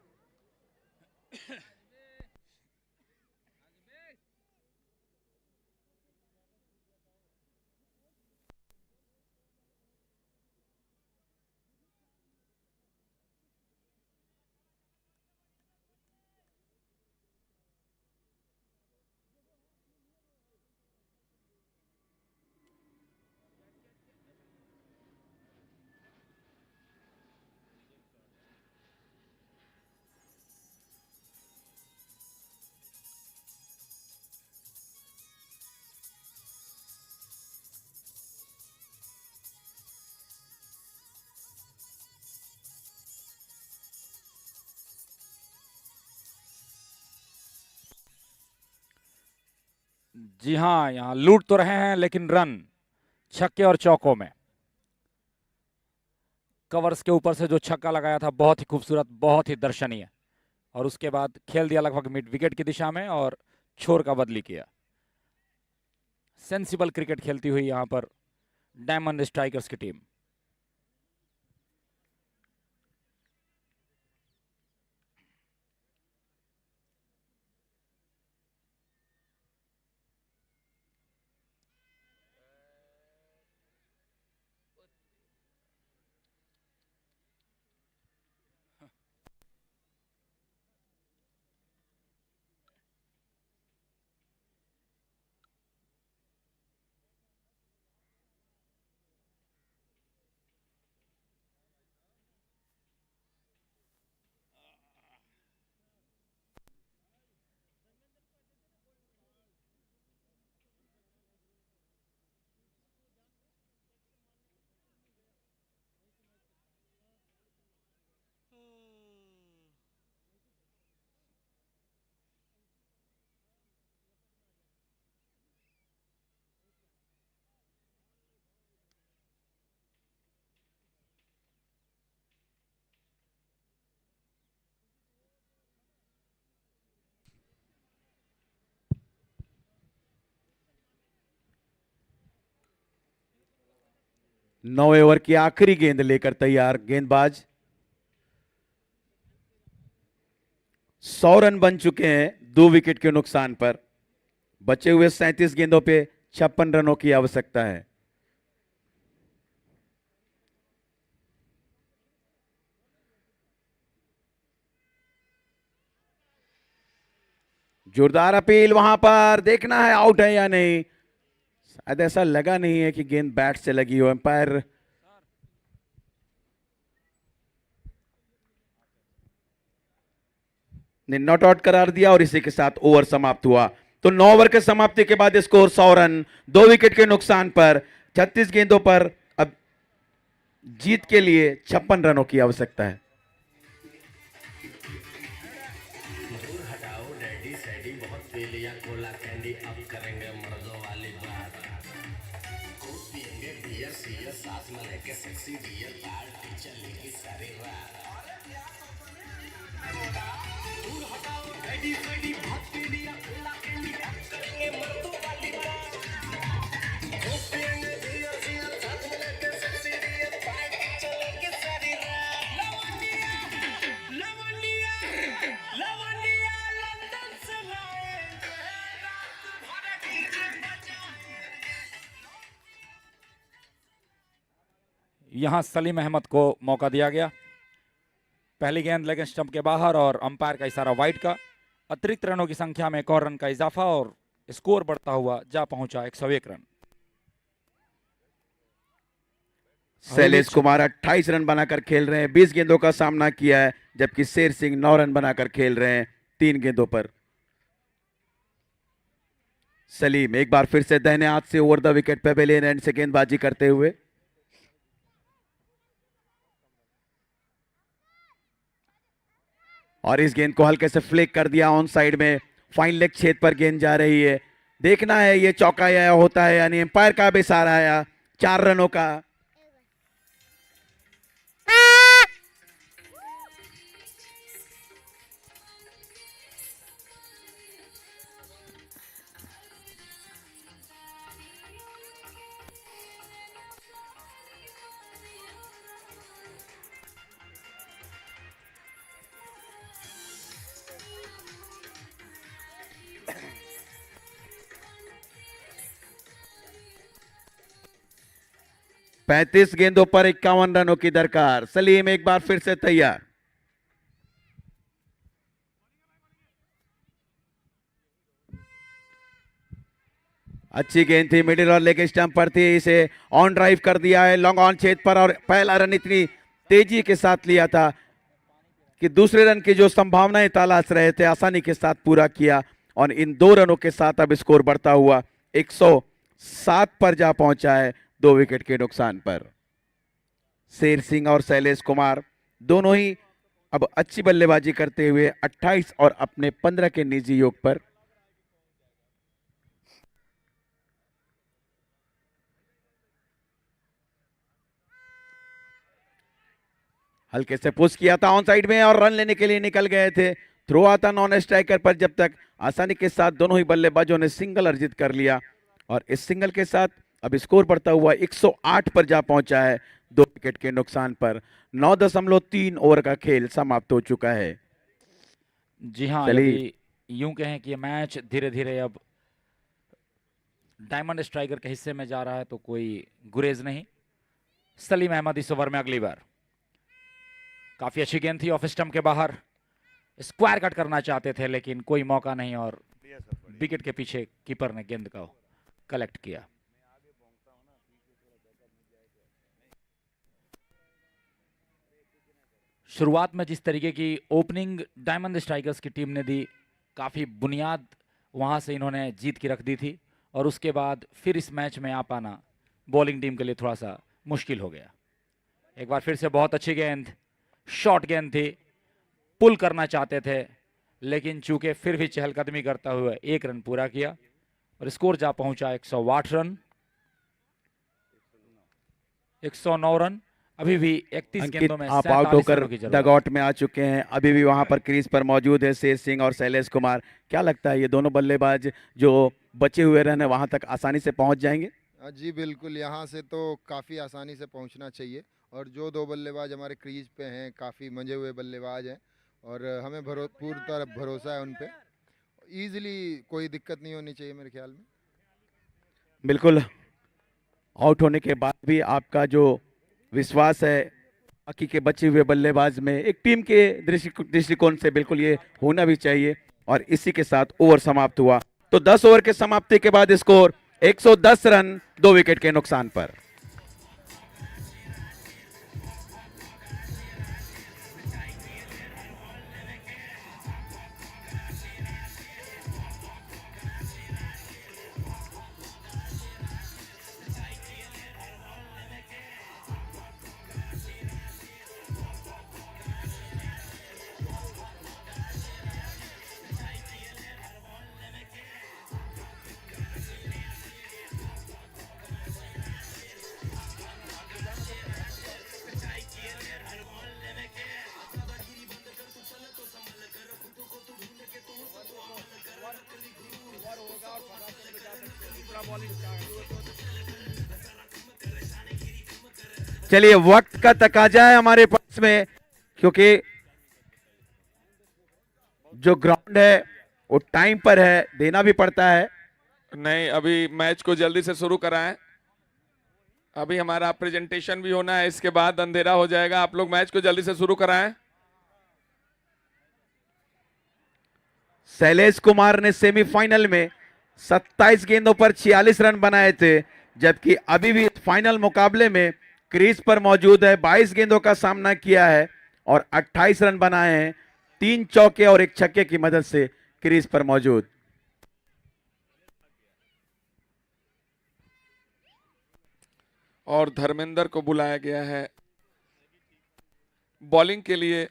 जी हाँ, यहाँ लूट तो रहे हैं लेकिन रन छक्के और चौकों में। कवर्स के ऊपर से जो छक्का लगाया था बहुत ही खूबसूरत, बहुत ही दर्शनीय, और उसके बाद खेल दिया लगभग मिड विकेट की दिशा में और छोर का बदली किया। सेंसिबल क्रिकेट खेलती हुई यहाँ पर डायमंड स्ट्राइकर्स की टीम। नौवें ओवर की आखिरी गेंद लेकर तैयार गेंदबाज। 100 रन बन चुके हैं 2 विकेट के नुकसान पर। बचे हुए 37 गेंदों पे 56 रनों की आवश्यकता है। जोरदार अपील, वहां पर देखना है आउट है या नहीं। शायद ऐसा लगा नहीं है कि गेंद बैट से लगी हो। एम्पायर ने नॉट आउट करार दिया और इसी के साथ ओवर समाप्त हुआ। तो 9 ओवर के समाप्ति के बाद स्कोर 100 रन 2 विकेट के नुकसान पर। 36 गेंदों पर अब जीत के लिए 56 रनों की आवश्यकता है। यहां सलीम अहमद को मौका दिया गया। पहली गेंद लेग स्टंप के बाहर और अंपायर का इशारा वाइड का। अतिरिक्त रनों की संख्या में एक और रन का इजाफा और स्कोर बढ़ता हुआ जा पहुंचा 101 रन। शैलेश कुमार 28 रन बनाकर खेल रहे हैं, 20 गेंदों का सामना किया है, जबकि शेर सिंह 9 रन बनाकर खेल रहे हैं 3 गेंदों पर। सलीम एक बार फिर से दाहिने हाथ से over the wicket pavilion and से गेंदबाजी करते हुए। और इस गेंद को हल्के से फ्लिक कर दिया ऑन साइड में। फाइन लेग छेद पर गेंद जा रही है। देखना है ये चौका या होता है यानी एम्पायर का भी इशारा आया 4 रनों का। पैंतीस गेंदों पर 51 रनों की दरकार। सलीम एक बार फिर से तैयार। अच्छी गेंद थी, मिडिल और लेग स्टंप पर थी, इसे ऑन ड्राइव कर दिया है लॉन्ग ऑन छेद पर। और पहला रन इतनी तेजी के साथ लिया था कि दूसरे रन की जो संभावनाएं तलाश रहे थे आसानी के साथ पूरा किया। और इन 2 रनों के साथ अब स्कोर बढ़ता हुआ 107 पर जा पहुंचा है 2 विकेट के नुकसान पर। शेर सिंह और शैलेश कुमार दोनों ही अब अच्छी बल्लेबाजी करते हुए 28 और अपने 15 के निजी योग पर। हल्के से पुश किया था ऑन साइड में और रन लेने के लिए निकल गए थे। थ्रो आता नॉन स्ट्राइकर पर, जब तक आसानी के साथ दोनों ही बल्लेबाजों ने सिंगल अर्जित कर लिया और इस सिंगल के साथ अब स्कोर बढ़ता हुआ 108 पर जा पहुंचा है 2 विकेट के नुकसान पर। 9.3 ओवर का खेल समाप्त हो चुका है। जी हाँ, चलिए। यदि यूं कहें कि ये मैच धीरे धीरे अब डायमंड स्ट्राइकर के हिस्से में जा रहा है तो कोई गुरेज नहीं। सलीम अहमद इस ओवर में अगली बार। काफी अच्छी गेंद थी ऑफ स्टंप के बाहर, स्क्वायर कट करना चाहते थे लेकिन कोई मौका नहीं और विकेट के पीछे कीपर ने गेंद को कलेक्ट किया। शुरुआत में जिस तरीके की ओपनिंग डायमंड स्ट्राइकर्स की टीम ने दी, काफी बुनियाद वहां से इन्होंने जीत की रख दी थी और उसके बाद फिर इस मैच में आ पाना बॉलिंग टीम के लिए थोड़ा सा मुश्किल हो गया। एक बार फिर से बहुत अच्छी गेंद, शॉर्ट गेंद थी, पुल करना चाहते थे लेकिन चूंकि फिर भी चहलकदमी करता हुआ 1 रन पूरा किया और स्कोर जा पहुंचा 108 रन, 109 रन। अभी भी 31 अंकित, गेंदों में आप आउट 47 होकर रनों की जरूरत। डगआउट में आ चुके हैं, अभी भी वहां पर क्रीज पर मौजूद है शेष सिंह और शैलेश कुमार। क्या लगता है ये दोनों बल्लेबाज जो बचे हुए रन है वहां तक आसानी से पहुंच जाएंगे? जी बिल्कुल, यहाँ से तो काफ़ी आसानी से पहुँचना चाहिए और जो 2 बल्लेबाज हमारे क्रीज पे हैं काफ़ी मंजे हुए बल्लेबाज हैं और हमें पूरी तरह भरोसा है उन पे। ईजिली कोई दिक्कत नहीं होनी चाहिए मेरे ख्याल में। बिल्कुल, आउट होने के बाद भी आपका जो विश्वास है बाकी के बचे हुए बल्लेबाज में, एक टीम के दृष्टिकोण से बिल्कुल ये होना भी चाहिए। और इसी के साथ ओवर समाप्त हुआ। तो 10 ओवर के समाप्ति के बाद स्कोर 110 रन 2 विकेट के नुकसान पर। चलिए, वक्त का तकाजा है हमारे पास में, क्योंकि जो ग्राउंड है वो टाइम पर है, देना भी पड़ता है। नहीं, अभी मैच को जल्दी से शुरू कराएं। अभी हमारा प्रेजेंटेशन भी होना है, इसके बाद अंधेरा हो जाएगा। आप लोग मैच को जल्दी से शुरू कराएं। शैलेश कुमार ने सेमीफाइनल में 27 गेंदों पर 46 रन बनाए थे, जबकि अभी भी फाइनल मुकाबले में क्रीज पर मौजूद है, 22 गेंदों का सामना किया है और 28 रन बनाए हैं, 3 चौके और 1 छक्के की मदद से क्रीज पर मौजूद। और धर्मेंद्र को बुलाया गया है बॉलिंग के लिए।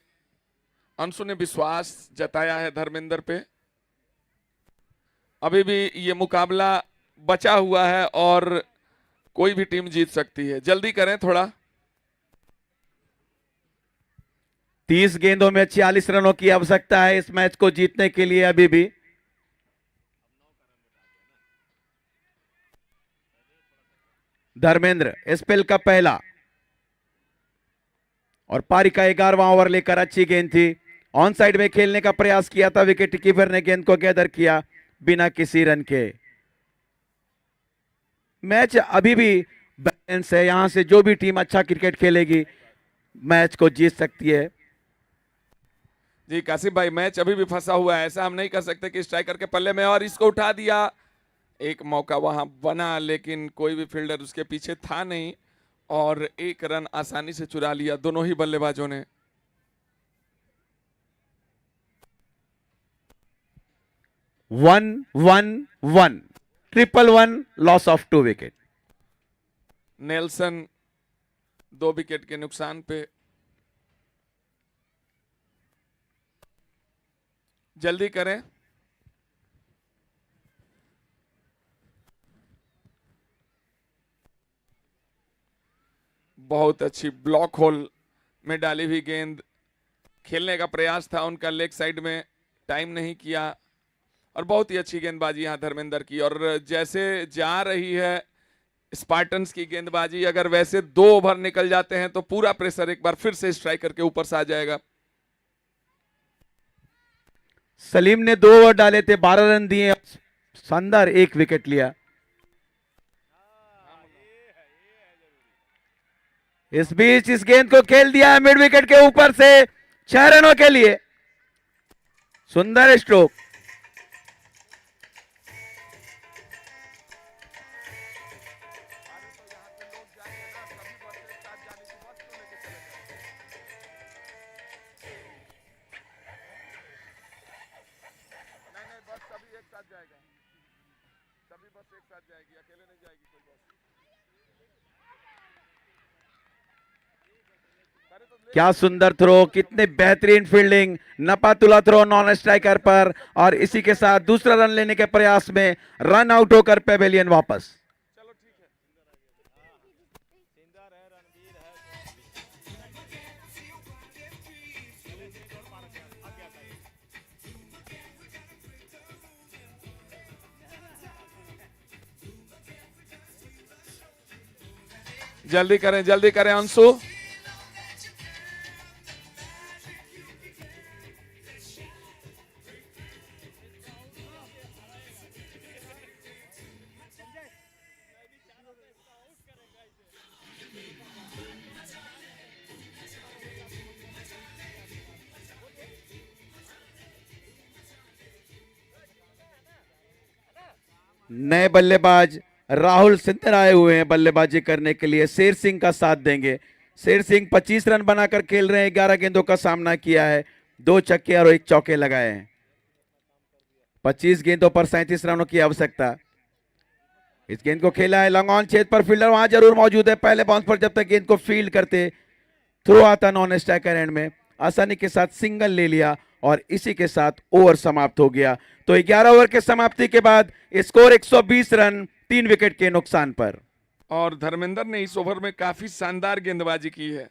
अंशु ने विश्वास जताया है धर्मेंद्र पे। अभी भी ये मुकाबला बचा हुआ है और कोई भी टीम जीत सकती है। जल्दी करें थोड़ा। 30 गेंदों में 46 रनों की आवश्यकता है इस मैच को जीतने के लिए। अभी भी धर्मेंद्र स्पेल का पहला और पारी का 11वां ओवर लेकर अच्छी गेंद थी, ऑन साइड में खेलने का प्रयास किया था, विकेट कीपर ने गेंद को गैदर किया बिना किसी रन के। मैच अभी भी बैलेंस है, यहां से जो भी टीम अच्छा क्रिकेट खेलेगी मैच को जीत सकती है। जी कासिम भाई, मैच अभी भी फंसा हुआ है। ऐसा हम नहीं कर सकते कि स्ट्राइकर के पल्ले में और इसको उठा दिया। एक मौका वहां बना लेकिन कोई भी फील्डर उसके पीछे था नहीं और 1 रन आसानी से चुरा लिया दोनों ही बल्लेबाजों ने। 1-1-1 1-1 loss of 2 wicket. Nelson 2 wicket के नुकसान पे। जल्दी करें। बहुत अच्छी ब्लॉक होल में डाली हुई गेंद, खेलने का प्रयास था उनका लेग साइड में, टाइम नहीं किया और बहुत ही अच्छी गेंदबाजी यहाँ धर्मेंद्र की। और जैसे जा रही है स्पार्टन्स की गेंदबाजी, अगर वैसे 2 ओवर निकल जाते हैं तो पूरा प्रेशर एक बार फिर से स्ट्राइकर के ऊपर से आ जाएगा। सलीम ने 2 ओवर डाले थे, 12 रन दिए, शानदार 1 विकेट लिया। इस बीच इस गेंद को खेल दिया है मिड विकेट के ऊपर से 6 रनों के लिए। सुंदर स्ट्रोक। क्या सुंदर थ्रो, कितने बेहतरीन फील्डिंग, नपातुला थ्रो नॉन स्ट्राइकर पर, और इसी के साथ दूसरा रन लेने के प्रयास में रन आउट होकर पेवेलियन वापस। जल्दी करें अंशु। नए बल्लेबाज राहुल सिंधर आए हुए हैं बल्लेबाजी करने के लिए, शेर सिंह का साथ देंगे। शेर सिंह 25 रन बनाकर खेल रहे हैं, 11 गेंदों का सामना किया है, 2 छक्के और 1 चौके लगाए हैं। 25 गेंदों पर 37 रनों की आवश्यकता। इस गेंद को खेला है लॉन्ग ऑन छेद पर, फील्डर वहां जरूर मौजूद है। पहले बाउंस पर जब तक गेंद को फील्ड करते, थ्रो आता नॉन स्ट्राइकर एंड में, आसानी के साथ सिंगल ले लिया और इसी के साथ ओवर समाप्त हो गया। तो 11 ओवर के समाप्ति के बाद स्कोर 120 रन 3 विकेट के नुकसान पर। और धर्मेंद्र ने इस ओवर में काफी शानदार गेंदबाजी की है।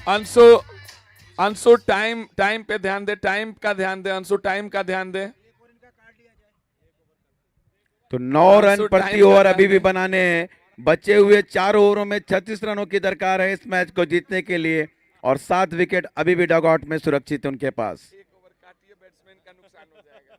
अंशु, अंशु टाइम पे ध्यान दे, टाइम का ध्यान दे अंशु, टाइम का ध्यान दे। तो 9 रन प्रति ओवर अभी भी बनाने हैं। बचे हुए 4 ओवरों में 36 रनों की दरकार है इस मैच को जीतने के लिए, और 7 विकेट अभी भी डगआउट में सुरक्षित उनके पास। एक ओवर काटिए, बैट्समैन का नुकसान हो जाएगा।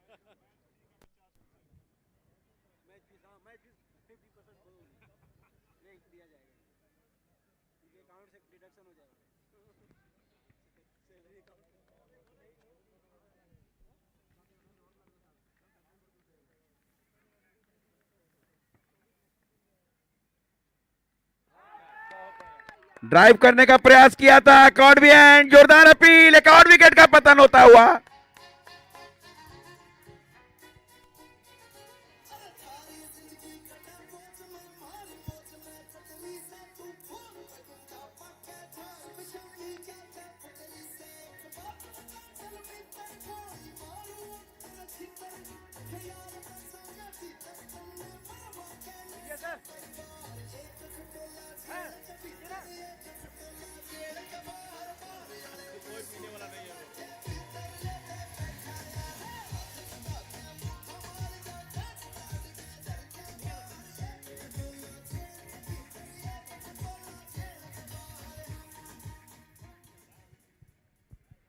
ड्राइव करने का प्रयास किया था, कॉट भी एंड, जोरदार अपील, एक और विकेट का पतन होता हुआ।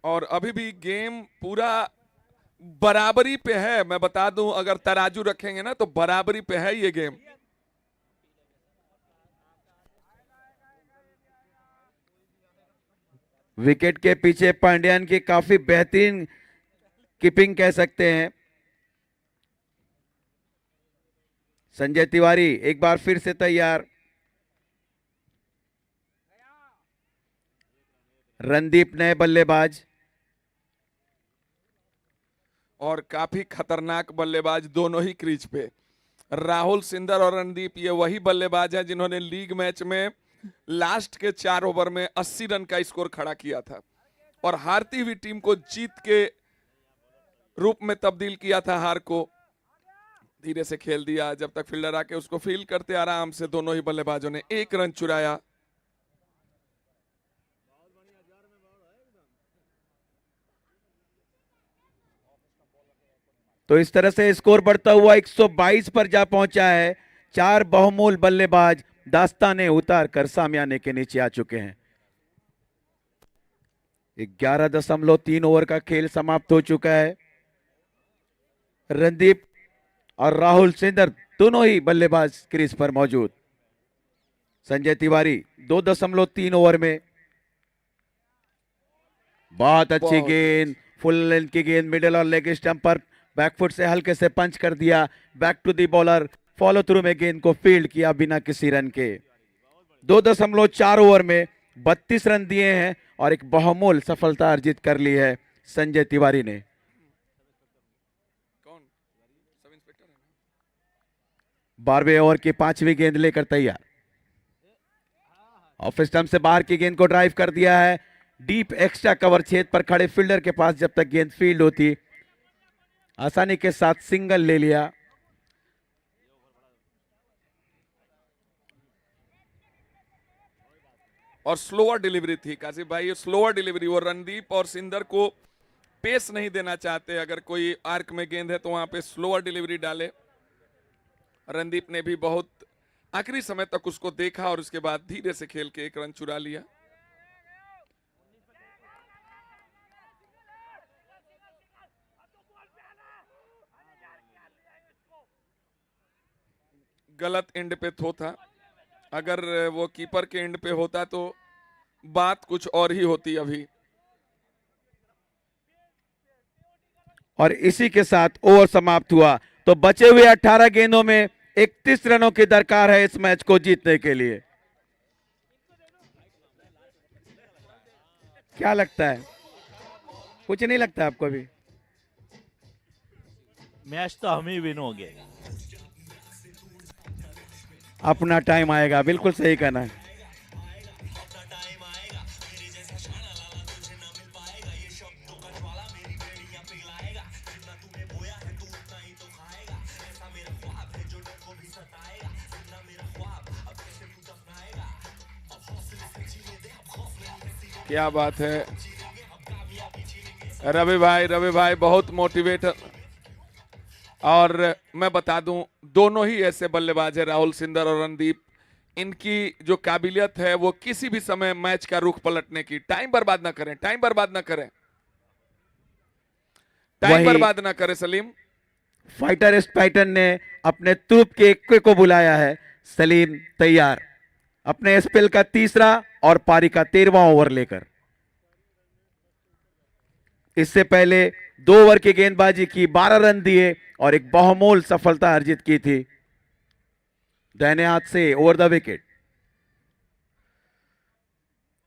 और अभी भी गेम पूरा बराबरी पे है। मैं बता दूं, अगर तराजू रखेंगे ना तो बराबरी पे है ये गेम। विकेट के पीछे पांड्यान की काफी बेहतरीन कीपिंग कह सकते हैं। संजय तिवारी एक बार फिर से तैयार। रणदीप नए बल्लेबाज, और काफी खतरनाक बल्लेबाज दोनों ही क्रीज पे। राहुल सिंदर और रणदीप ये वही बल्लेबाज हैं जिन्होंने लीग मैच में लास्ट के 4 ओवर में 80 रन का स्कोर खड़ा किया था और हारती हुई टीम को जीत के रूप में तब्दील किया था। हार को धीरे से खेल दिया, जब तक फील्डर आके उसको फील करते आराम से दोनों ही बल्लेबाजों ने 1 रन चुराया। तो इस तरह से स्कोर बढ़ता हुआ 122 पर जा पहुंचा है। 4 बहुमूल बल्लेबाज दास्ताने उतार कर सामयाने के नीचे आ चुके हैं। 11.3 ओवर का खेल समाप्त हो चुका है। रणदीप और राहुल सिंदर दोनों ही बल्लेबाज क्रीज पर मौजूद। संजय तिवारी 2.3 ओवर में बहुत अच्छी गेंद, फुल लेंथ की गेंद मिडिल और लेग स्टंप पर बैकफुट से हल्के से पंच कर दिया। Back to the bowler, follow through में गेंद को फील्ड किया बिना किसी रन के। 2.4 ओवर में 32 रन दिए हैं और एक बहुमूल सफलता अर्जित कर ली है संजय तिवारी ने। कौन सब इंस्पेक्टर है? 12वें ओवर की 5वीं गेंद लेकर तैयार। ऑफ स्टंप से बाहर की गेंद को ड्राइव कर दिया है। डीप एक्स्ट्रा कवर छेद पर खड़े फील्डर के पास जब तक गेंद फील्ड होती, आसानी के साथ सिंगल ले लिया। और स्लोअर डिलीवरी थी काशिफ भाई, ये स्लोअर डिलीवरी। वो रणदीप और सिंदर को पेस नहीं देना चाहते। अगर कोई आर्क में गेंद है तो वहां पे स्लोअर डिलीवरी डाले। रणदीप ने भी बहुत आखिरी समय तक उसको देखा और उसके बाद धीरे से खेल के 1 रन चुरा लिया। गलत एंड पे थ्रो था। अगर वो कीपर के एंड पे होता तो बात कुछ और ही होती अभी। और इसी के साथ ओवर समाप्त हुआ। तो बचे हुए 18 गेंदों में 31 रनों की दरकार है इस मैच को जीतने के लिए। क्या लगता है? कुछ नहीं लगता आपको अभी? मैच तो हम ही विन हो गए। अपना टाइम आएगा, बिल्कुल सही कहना है। क्या बात है रवि भाई बहुत मोटिवेटर। और मैं बता दूं दोनों ही ऐसे बल्लेबाज है, राहुल सिंदर और रणदीप। इनकी जो काबिलियत है वो किसी भी समय मैच का रुख पलटने की। टाइम बर्बाद ना करें, टाइम बर्बाद ना करें, टाइम बर्बाद ना करें। सलीम फाइटर स्पाइटर ने अपने तुप के इक्के को बुलाया है। सलीम तैयार अपने स्पेल का 3रा और पारी का 13वां ओवर लेकर। इससे पहले 2 ओवर की गेंदबाजी की, 12 रन दिए और एक बहुमूल सफलता अर्जित की थी दाहिने हाथ से ओवर द विकेट।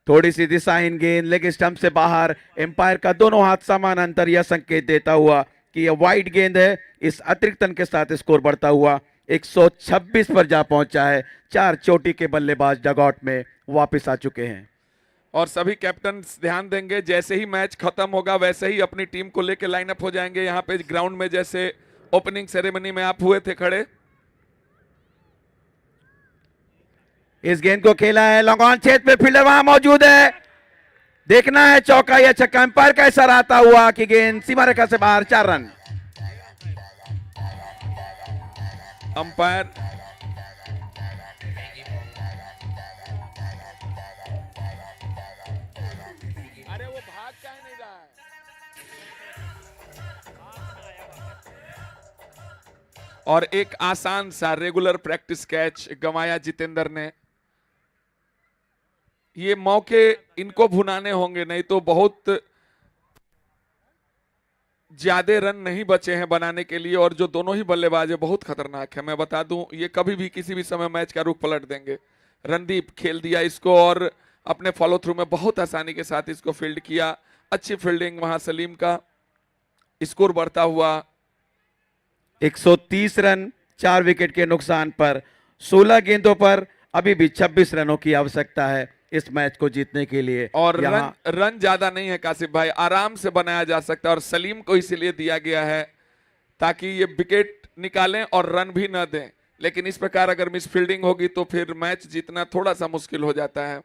थोड़ी सी दिशाहीन गेंद लेग स्टंप से बाहर। एम्पायर का दोनों हाथ समान अंतर यह संकेत देता हुआ कि यह वाइड गेंद है। इस अतिरिक्त रन के साथ स्कोर बढ़ता हुआ 126 पर जा पहुंचा है। 4 चोटी के बल्लेबाज डगआउट में वापस आ चुके हैं। और सभी कैप्टन ध्यान देंगे, जैसे ही मैच खत्म होगा वैसे ही अपनी टीम को लेकर लाइनअप हो जाएंगे। यहाँ पे ग्राउंड में जैसे ओपनिंग सेरेमनी में आप हुए थे खड़े। इस गेंद को खेला है लॉन्ग ऑन छेद पे, फील्डर वहां मौजूद है। देखना है चौका या छक्का। अंपायर का इशारा आता हुआ कि गेंद सीमा रेखा से बाहर। 4 रन। अंपायर अरे वो भाग क्या नहीं रहा है। और एक आसान सा रेगुलर प्रैक्टिस कैच गंवाया जितेंद्र ने। ये मौके इनको भुनाने होंगे, नहीं तो बहुत ज्यादा रन नहीं बचे हैं बनाने के लिए। और जो दोनों ही बल्लेबाज है बहुत खतरनाक है। मैं बता दूं ये कभी भी किसी भी समय मैच का रुख पलट देंगे। रणदीप खेल दिया इसको और अपने फॉलो थ्रू में बहुत आसानी के साथ इसको फील्ड किया। अच्छी फील्डिंग वहां सलीम का। स्कोर बढ़ता हुआ 130 रन 4 विकेट के नुकसान पर 16 गेंदों पर अभी भी 26 रनों की आवश्यकता है इस मैच को जीतने के लिए। और यहाँ रन ज्यादा नहीं है कासिफ भाई, आराम से बनाया जा सकता है और सलीम को इसीलिए दिया गया है ताकि ये विकेट निकालें और रन भी न दें। लेकिन इस प्रकार अगर मिस फील्डिंग होगी तो फिर मैच जीतना थोड़ा सा मुश्किल हो जाता है।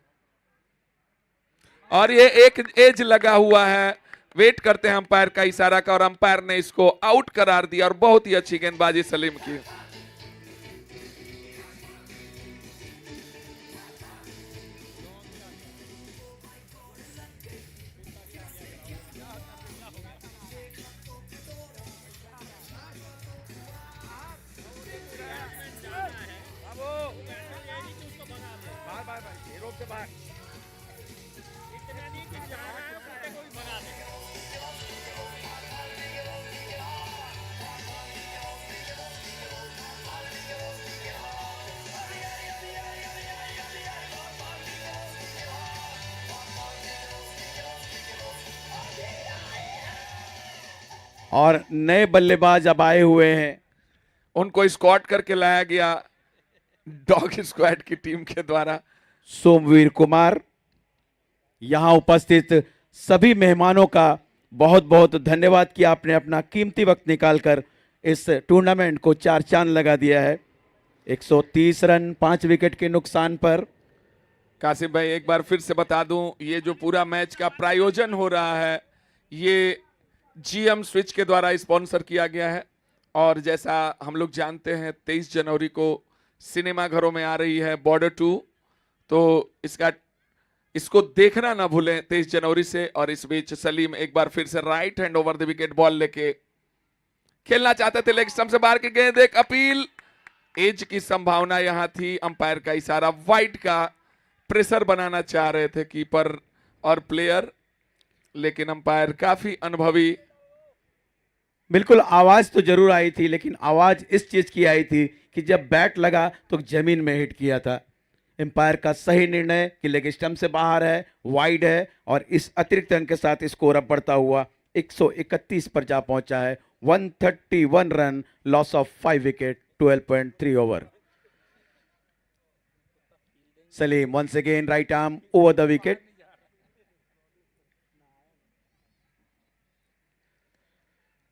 और ये एक एज लगा हुआ है, वेट करते हैं अंपायर का इशारा का और अंपायर ने इसको आउट करार दिया और बहुत ही अच्छी गेंदबाजी सलीम की। और नए बल्लेबाज अब आए हुए हैं, उनको स्क्वाड करके लाया गया डॉग स्क्वाड की टीम के द्वारा। सोमवीर कुमार। यहां उपस्थित सभी मेहमानों का बहुत बहुत धन्यवाद कि आपने अपना कीमती वक्त निकालकर इस टूर्नामेंट को चार चांद लगा दिया है। 130 रन 5 विकेट के नुकसान पर। कासिफ भाई एक बार फिर से बता दूं, ये जो पूरा मैच का प्रायोजन हो रहा है ये जीएम स्विच के द्वारा स्पॉन्सर किया गया है। और जैसा हम लोग जानते हैं 23 जनवरी को सिनेमा घरों में आ रही है बॉर्डर 2, तो इसको देखना ना भूलें 23 जनवरी से। और इस बीच सलीम एक बार फिर से right hand over the wicket ball लेके खेलना चाहते थे, लेग स्टंप से बाहर की गेंद, एक अपील, एज की संभावना यहां थी। अंपायर का इशारा, वाइड का प्रेशर बनाना चाह रहे थे कीपर और प्लेयर, लेकिन अंपायर काफी अनुभवी। बिल्कुल आवाज तो जरूर आई थी, लेकिन आवाज इस चीज की आई थी कि जब बैट लगा तो जमीन में हिट किया था। एम्पायर का सही निर्णय कि लेग स्टंप से बाहर है, वाइड है और इस अतिरिक्त रन के साथ स्कोर अब बढ़ता हुआ 131 पर जा पहुंचा है। 131 run, loss of 5 wicket, 12.3 over. Salim once again right arm over the wicket.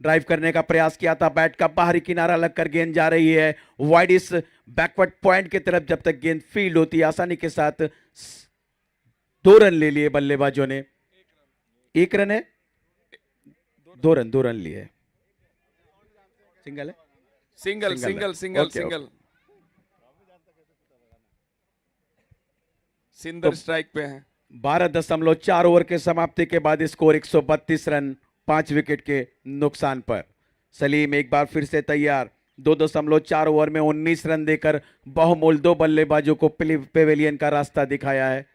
Drive करने का प्रयास किया था, बैट का बाहरी किनारा लगकर गेंद जा रही है वाइड इस बैकवर्ड पॉइंट की तरफ। जब तक गेंद फील्ड होती है आसानी के साथ 2 रन ले लिए बल्लेबाजों ने। 1 रन है, 2 रन लिए। सिंगल है, सिंगल सिंगल सिंगल सिंगल। सिंदर स्ट्राइक पे है। 12.4 ओवर के समाप्ति के बाद स्कोर 132 रन 5 विकेट के नुकसान पर। सलीम एक बार फिर से तैयार। 2.4 ओवर में 19 रन देकर बहुमूल्य 2 बल्लेबाजों को पेवेलियन का रास्ता दिखाया है।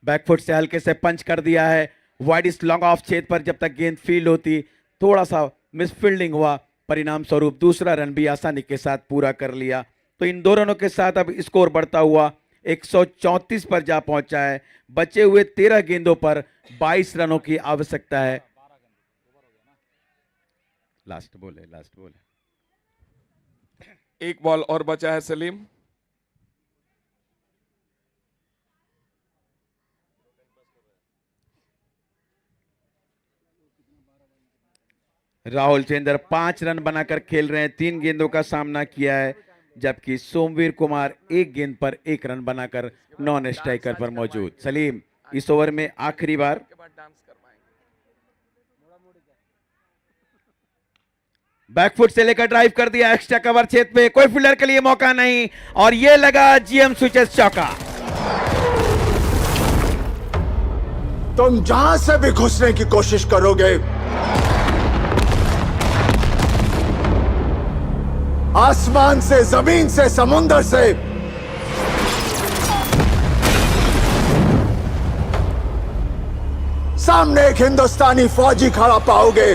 बैकफुट से हल्के से पंच कर दिया है वाइड इस लॉन्ग ऑफ छेद पर। जब तक गेंद फील्ड होती थोड़ा सा मिसफील्डिंग हुआ, परिणाम स्वरूप दूसरा रन भी आसानी के साथ पूरा कर लिया। तो इन 2 रनों के साथ अब स्कोर बढ़ता हुआ 134 पर जा पहुंचा है। बचे हुए 13 गेंदों पर 22 रनों की आवश्यकता है। लास्ट बॉल है। एक बॉल और बचा है सलीम। राहुल चंद्र 5 रन बनाकर खेल रहे हैं, 3 गेंदों का सामना किया है, जबकि सोमवीर कुमार 1 गेंद पर 1 रन बनाकर नॉन स्ट्राइकर पर मौजूद। सलीम इस ओवर में आखिरी बार। बैकफुट से लेकर ड्राइव कर दिया एक्स्ट्रा कवर छेद पे, कोई फील्डर के लिए मौका नहीं और ये लगा जीएम स्विचेस चौका। तुम जहां से भी घुसने की कोशिश करोगे आसमान से, जमीन से, समुंदर से, सामने एक हिंदुस्तानी फौजी खड़ा पाओगे।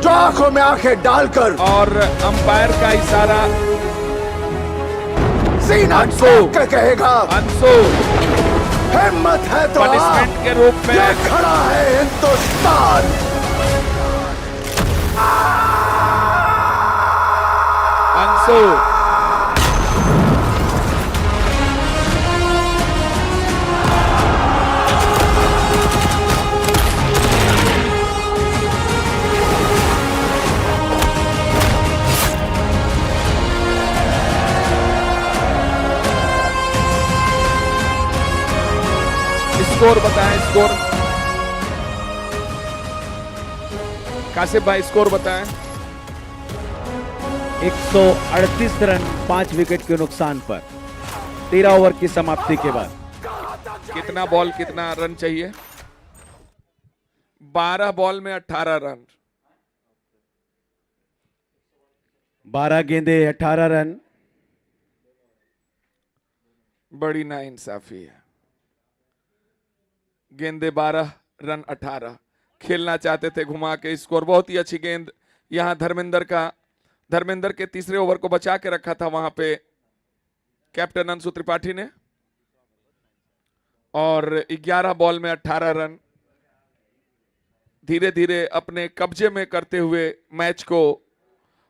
जो आंखों में आंखें डालकर और अंपायर का इशारा। सीना अंशु। ठोक के कहेगा, अंशु हिम्मत है तो आ, पनिशमेंट के रूप ये में खड़ा है हिंदुस्तान। अंशु स्कोर बताएं, स्कोर कासिफ भाई स्कोर बताएं। 138 रन 5 विकेट के नुकसान पर 13 ओवर की समाप्ति के बाद। कितना बॉल कितना रन चाहिए? 12 बॉल में 18 रन। 12 गेंदे 18 रन। बड़ी नाइंसाफी है। गेंदे 12 रन 18 खेलना चाहते थे घुमा के। स्कोर बहुत ही अच्छी गेंद यहां धर्मेंद्र के तीसरे ओवर को बचा के रखा था वहां पे कैप्टन अंशु त्रिपाठी ने, और 11 बॉल में 18 रन धीरे धीरे अपने कब्जे में करते हुए मैच को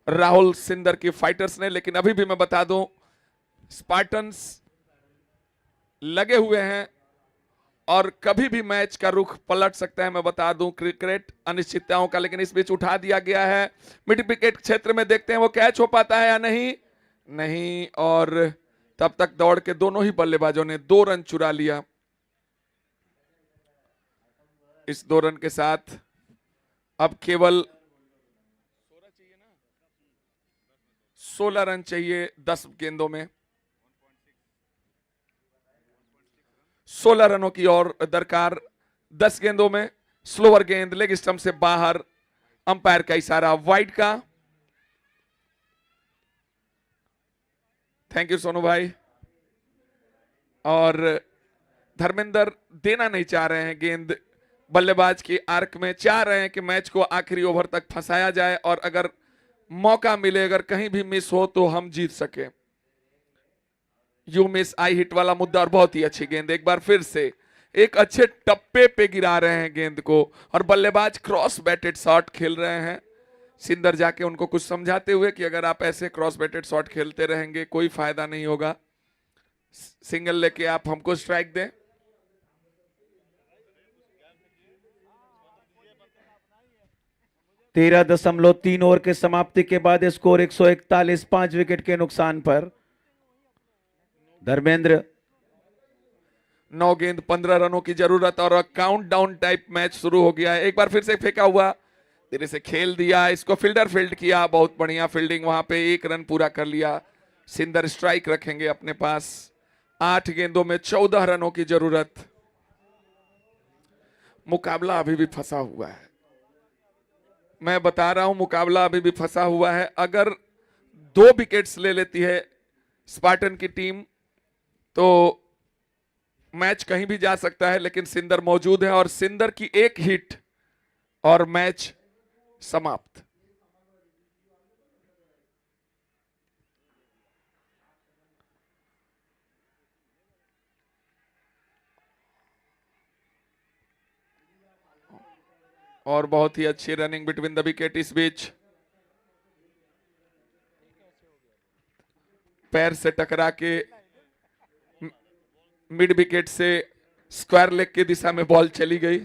राहुल सिंदर की फाइटर्स ने। लेकिन अभी भी मैं बता दूं, स्पार्टन्स लगे हुए हैं और कभी भी मैच का रुख पलट सकता है। मैं बता दूं, क्रिकेट अनिश्चितताओं का, लेकिन इस बीच उठा दिया गया है मिड विकेट क्षेत्र में। देखते हैं वो कैच हो पाता है या नहीं। और तब तक दौड़ के दोनों ही बल्लेबाजों ने 2 रन चुरा लिया। इस 2 रन के साथ अब केवल 16 रन चाहिए 10 गेंदों में। 16 रनों की और दरकार 10 गेंदों में। स्लोअर गेंद लेग स्टंप से बाहर, अंपायर का इशारा वाइड का। थैंक यू सोनू भाई। और धर्मेंद्र देना नहीं चाह रहे हैं गेंद बल्लेबाज की आर्क में, चाह रहे हैं कि मैच को आखिरी ओवर तक फंसाया जाए और अगर मौका मिले, अगर कहीं भी मिस हो तो हम जीत सके। यू मिस आई हिट वाला मुद्दा, और बहुत ही अच्छी गेंद एक बार फिर से एक अच्छे टप्पे पे गिरा रहे हैं गेंद को, और बल्लेबाज क्रॉस बैटेड शॉट खेल रहे हैं। सिंदर जाके उनको कुछ समझाते हुए कि अगर आप ऐसे क्रॉस बैटेड शॉट खेलते रहेंगे कोई फायदा नहीं होगा, सिंगल लेके आप हमको स्ट्राइक दें। तेरह 13.3 ओवर के समाप्ति के बाद स्कोर 141 5 विकेट के नुकसान पर। धर्मेंद्र 9 गेंद 15 रनों की जरूरत और काउंट डाउन टाइप मैच शुरू हो गया है। एक बार फिर से फेंका हुआ, धीरे से खेल दिया, इसको फील्डर फील्ड किया, बहुत बढ़िया फील्डिंग, वहां पे 1 रन पूरा कर लिया। सिंदर स्ट्राइक रखेंगे अपने पास। 8 गेंदों में 14 रनों की जरूरत। मुकाबला अभी भी फंसा हुआ है, मैं बता रहा हूं, मुकाबला अभी भी फंसा हुआ है। अगर 2 विकेट्स ले लेती है स्पार्टन की टीम तो मैच कहीं भी जा सकता है, लेकिन सिंदर मौजूद है और सिंदर की 1 हिट और मैच समाप्त। और बहुत ही अच्छी रनिंग बिटवीन द विकेट। इस बीच पैर से टकरा के मिड विकेट से स्क्वायर लेग की दिशा में बॉल चली गई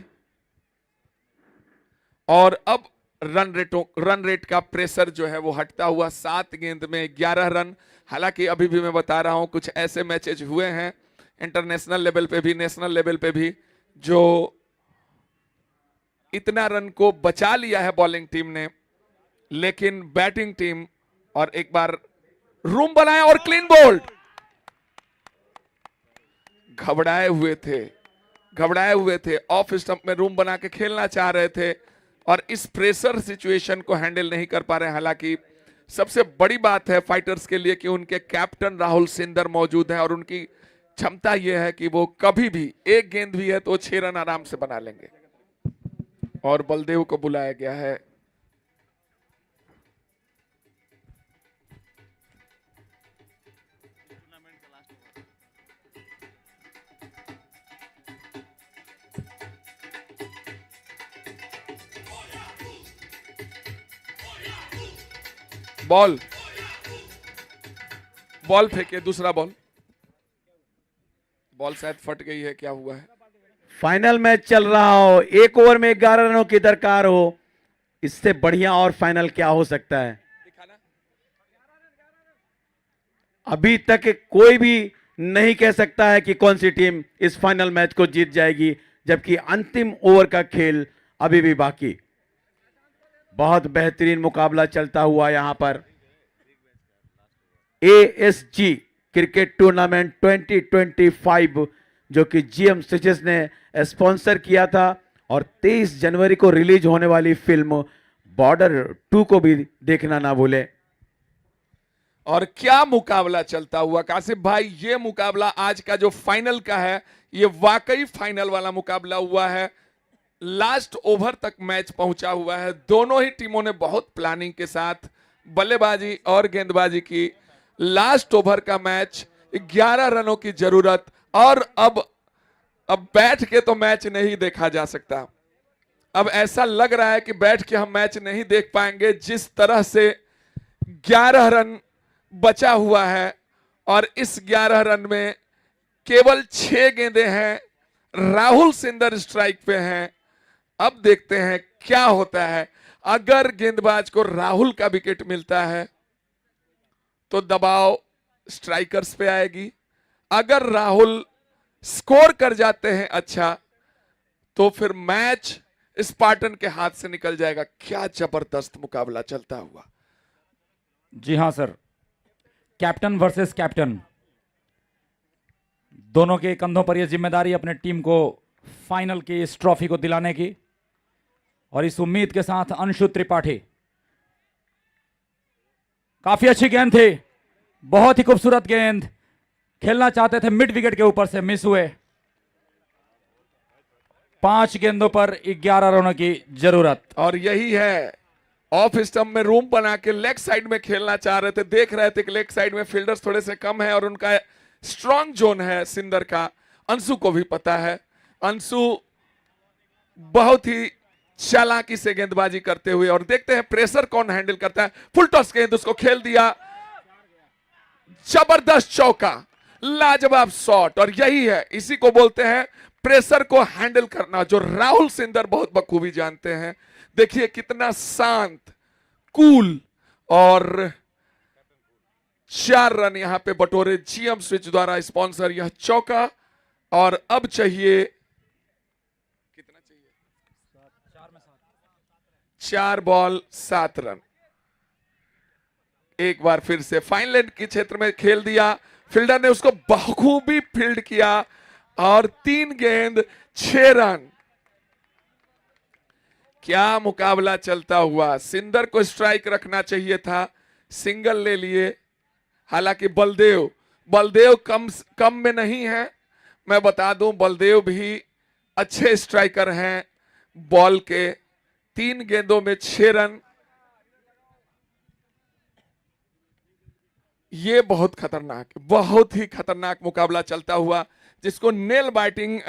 और अब रन रेट का प्रेशर जो है वो हटता हुआ 7 गेंद में 11 रन। हालांकि अभी भी मैं बता रहा हूं कुछ ऐसे मैचेज हुए हैं इंटरनेशनल लेवल पे भी, नेशनल लेवल पे भी, जो इतना रन को बचा लिया है बॉलिंग टीम ने, लेकिन बैटिंग टीम और एक बार रूम बनाया और क्लीन बोल्ड। घबराए हुए थे, ऑफ स्टंप में रूम बना के खेलना चाह रहे थे और इस प्रेशर सिचुएशन को हैंडल नहीं कर पा रहे हैं। हालांकि सबसे बड़ी बात है फाइटर्स के लिए कि उनके कैप्टन राहुल सिंदर मौजूद है और उनकी क्षमता यह है कि वो कभी भी 1 गेंद भी है तो 6 रन आराम से बना लेंगे। और बलदेव को बुलाया गया है बॉल बॉल फेंके, दूसरा बॉल, बॉल शायद फट गई है, क्या हुआ है? फाइनल मैच चल रहा हो, 1 ओवर में 11 रनों की दरकार हो, इससे बढ़िया और फाइनल क्या हो सकता है? अभी तक कोई भी नहीं कह सकता है कि कौन सी टीम इस फाइनल मैच को जीत जाएगी, जबकि अंतिम ओवर का खेल अभी भी बाकी। बहुत बेहतरीन मुकाबला चलता हुआ यहां पर ASG क्रिकेट टूर्नामेंट 2025 जो कि GM स्टिचेस ने स्पॉन्सर किया था, और 23 जनवरी को रिलीज होने वाली फिल्म बॉर्डर 2 को भी देखना ना भूले। और क्या मुकाबला चलता हुआ कासिफ भाई, ये मुकाबला आज का जो फाइनल का है, ये वाकई फाइनल वाला मुकाबला हुआ है। लास्ट ओवर तक मैच पहुंचा हुआ है। दोनों ही टीमों ने बहुत प्लानिंग के साथ बल्लेबाजी और गेंदबाजी की। लास्ट ओवर का मैच, 11 रनों की जरूरत, और अब बैठ के तो मैच नहीं देखा जा सकता। अब ऐसा लग रहा है कि बैठ के हम मैच नहीं देख पाएंगे। जिस तरह से 11 रन बचा हुआ है, और इस 11 रन में केवल 6 गेंदें हैं, राहुल सिंदर स्ट्राइक पे हैं। अब देखते हैं क्या होता है। अगर गेंदबाज को राहुल का विकेट मिलता है तो दबाव स्ट्राइकर्स पे आएगी। अगर राहुल स्कोर कर जाते हैं अच्छा, तो फिर मैच स्पार्टन के हाथ से निकल जाएगा। क्या जबरदस्त मुकाबला चलता हुआ। जी हां सर, कैप्टन वर्सेस कैप्टन, दोनों के कंधों पर यह जिम्मेदारी अपने टीम को फाइनल की इस ट्रॉफी को दिलाने की, और इस उम्मीद के साथ अंशु त्रिपाठी, काफी अच्छी गेंद थी, बहुत ही खूबसूरत गेंद, खेलना चाहते थे मिड विकेट के ऊपर से, मिस हुए। 5 गेंदों पर 11 रनों की जरूरत। और यही है, ऑफ स्टंप में रूम बना के लेग साइड में खेलना चाह रहे थे। देख रहे थे कि लेग साइड में फील्डर्स थोड़े से कम है और उनका स्ट्रॉन्ग जोन है सिंदर का। अंशु को भी पता है। अंशु बहुत ही चालाकी से गेंदबाजी करते हुए, और देखते हैं प्रेशर कौन हैंडल करता है। फुल टॉस गेंद, उसको खेल दिया, जबरदस्त चौका, लाजवाब शॉट। और यही है, इसी को बोलते हैं प्रेशर को हैंडल करना, जो राहुल सिंदर बहुत बखूबी जानते हैं। देखिए कितना शांत, कूल, और 4 रन यहां पे बटोरे GM स्विच द्वारा स्पॉन्सर यह चौका। और अब चाहिए, कितना चाहिए? 4 बॉल 7 रन। एक बार फिर से फाइन लेग के क्षेत्र में खेल दिया, फील्डर ने उसको बखूबी फील्ड किया, और 3 गेंद 6 रन। क्या मुकाबला चलता हुआ। सिंदर को स्ट्राइक रखना चाहिए था, सिंगल ले लिए। हालांकि बलदेव कम में नहीं है। मैं बता दूं, बलदेव भी अच्छे स्ट्राइकर हैं। बॉल के 3 गेंदों में 6 रन, ये बहुत खतरनाक, बहुत ही खतरनाक मुकाबला चलता हुआ, जिसको नेल बाइटिंग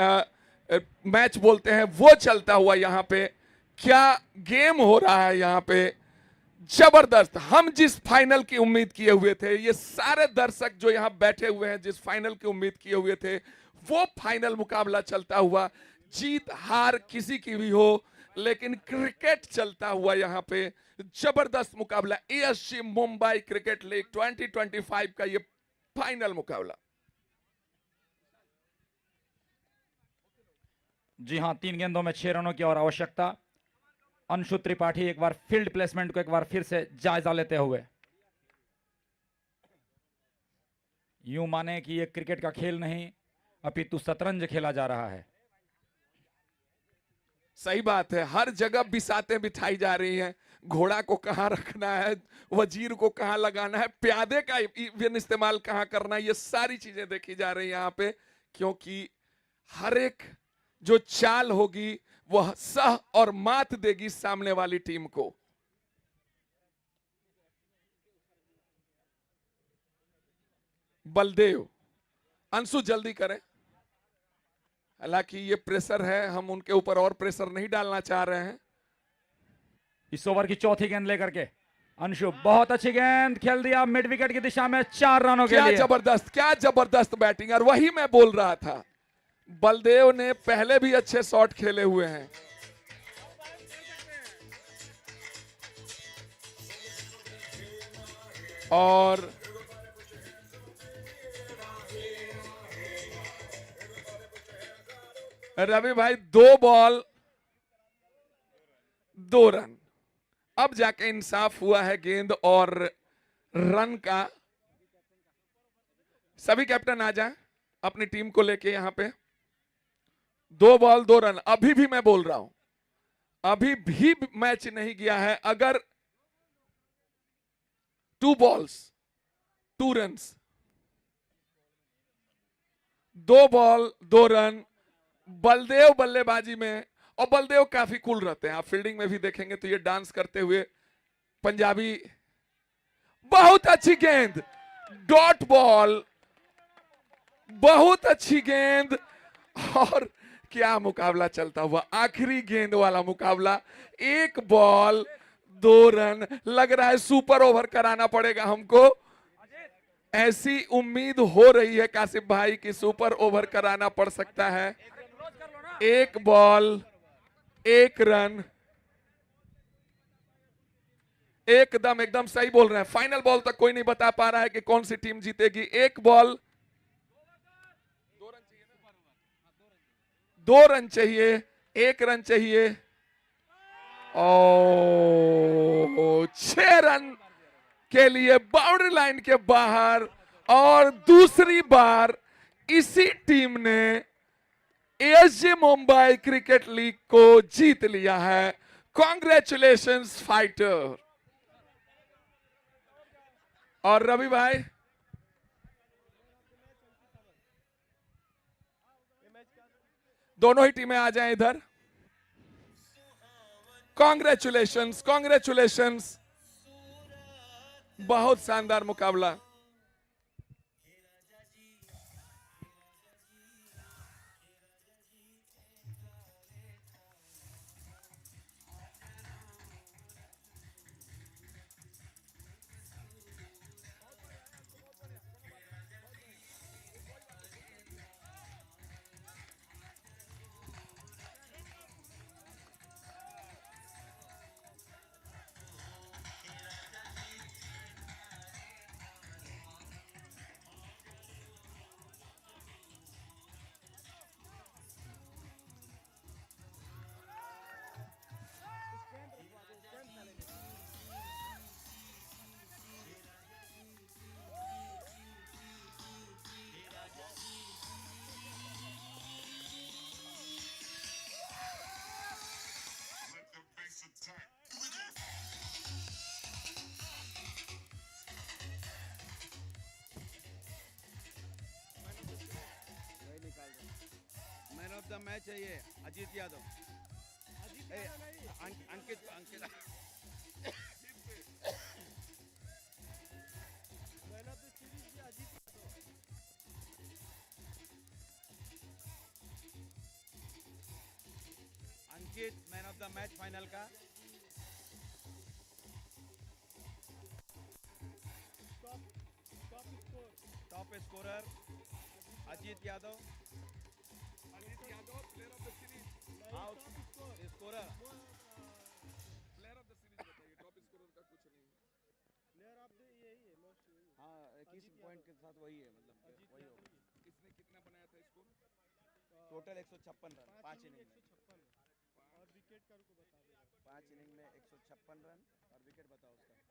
मैच बोलते हैं, वो चलता हुआ यहां पे। क्या गेम हो रहा है यहां पे, जबरदस्त। हम जिस फाइनल की उम्मीद किए हुए थे, ये सारे दर्शक जो यहां बैठे हुए हैं जिस फाइनल की उम्मीद किए हुए थे, वो फाइनल मुकाबला चलता हुआ। जीत हार किसी की भी हो, लेकिन क्रिकेट चलता हुआ यहां पे, जबरदस्त मुकाबला। ASG मुंबई क्रिकेट लीग 2025 का ये फाइनल मुकाबला। जी हां, 3 गेंदों में 6 रनों की और आवश्यकता। अंशु त्रिपाठी एक बार फील्ड प्लेसमेंट को एक बार फिर से जायजा लेते हुए, यूं माने कि यह क्रिकेट का खेल नहीं अपितु शतरंज खेला जा रहा है। सही बात है, हर जगह बिसातें बिठाई जा रही हैं। घोड़ा को कहां रखना है, वजीर को कहां लगाना है, प्यादे का इवन इस्तेमाल कहां करना है, ये सारी चीजें देखी जा रही हैं यहां पे। क्योंकि हर एक जो चाल होगी वह सह और मात देगी सामने वाली टीम को। बलदेव, अंशु जल्दी करें। हालांकि ये प्रेशर है, हम उनके ऊपर और प्रेशर नहीं डालना चाह रहे हैं। इस ओवर की चौथी गेंद लेकर के अंशु बहुत अच्छी गेंद खेल दिया मिड विकेट की दिशा में 4 रनों के लिए। क्या जबरदस्त बैटिंग, और वही मैं बोल रहा था, बलदेव ने पहले भी अच्छे शॉट खेले हुए हैं। और रवि भाई 2 बॉल 2 रन, अब जाके इंसाफ हुआ है गेंद और रन का। सभी कैप्टन आ जाएं अपनी टीम को लेके यहां पे। 2 बॉल 2 रन, अभी भी मैं बोल रहा हूं, अभी भी मैच नहीं गया है। अगर 2 balls 2 runs, 2 ball 2 run, Baldev बल्लेबाजी में, और बलदेव काफी कूल रहते हैं, आप फील्डिंग में भी देखेंगे तो ये डांस करते हुए पंजाबी। बहुत अच्छी गेंद, डॉट बॉल, बहुत अच्छी गेंद, और क्या मुकाबला चलता हुआ, आखिरी गेंद वाला मुकाबला। 1 बॉल 2 रन, लग रहा है सुपर ओवर कराना पड़ेगा हमको। ऐसी उम्मीद हो रही है कासिफ भाई की सुपर ओवर कराना पड़ सकता है। 1 बॉल 1 रन, एकदम सही बोल रहे हैं। फाइनल बॉल तक कोई नहीं बता पा रहा है कि कौन सी टीम जीतेगी। 1 बॉल 2 रन चाहिए, 1 रन चाहिए, और 6 रन के लिए बाउंड्री लाइन के बाहर। और दूसरी बार इसी टीम ने एएसजी मुंबई क्रिकेट लीग को जीत लिया है। Congratulations fighter. और रवि भाई, दोनों ही टीमें आ जाएं इधर। कॉन्ग्रेचुलेशंस, कॉन्ग्रेचुलेशंस, बहुत शानदार मुकाबला। मैन ऑफ द मैच है ये Ajit Yadav. Ankit man of the match final का। Top scorer Ajit Yadav. Player of the series, scorer player of the series बताइए। टॉप स्कोरर का कुछ नहीं, प्लेयर ऑफ द यही है मोस्ट। हाँ, 21 पॉइंट के साथ वही है, मतलब वही होगा। इसने कितना बनाया था स्कोर? टोटल 156 रन 5 इनिंग में। और विकेट का को बता दो। 5 इनिंग में 156 रन, और विकेट बताओ उसका।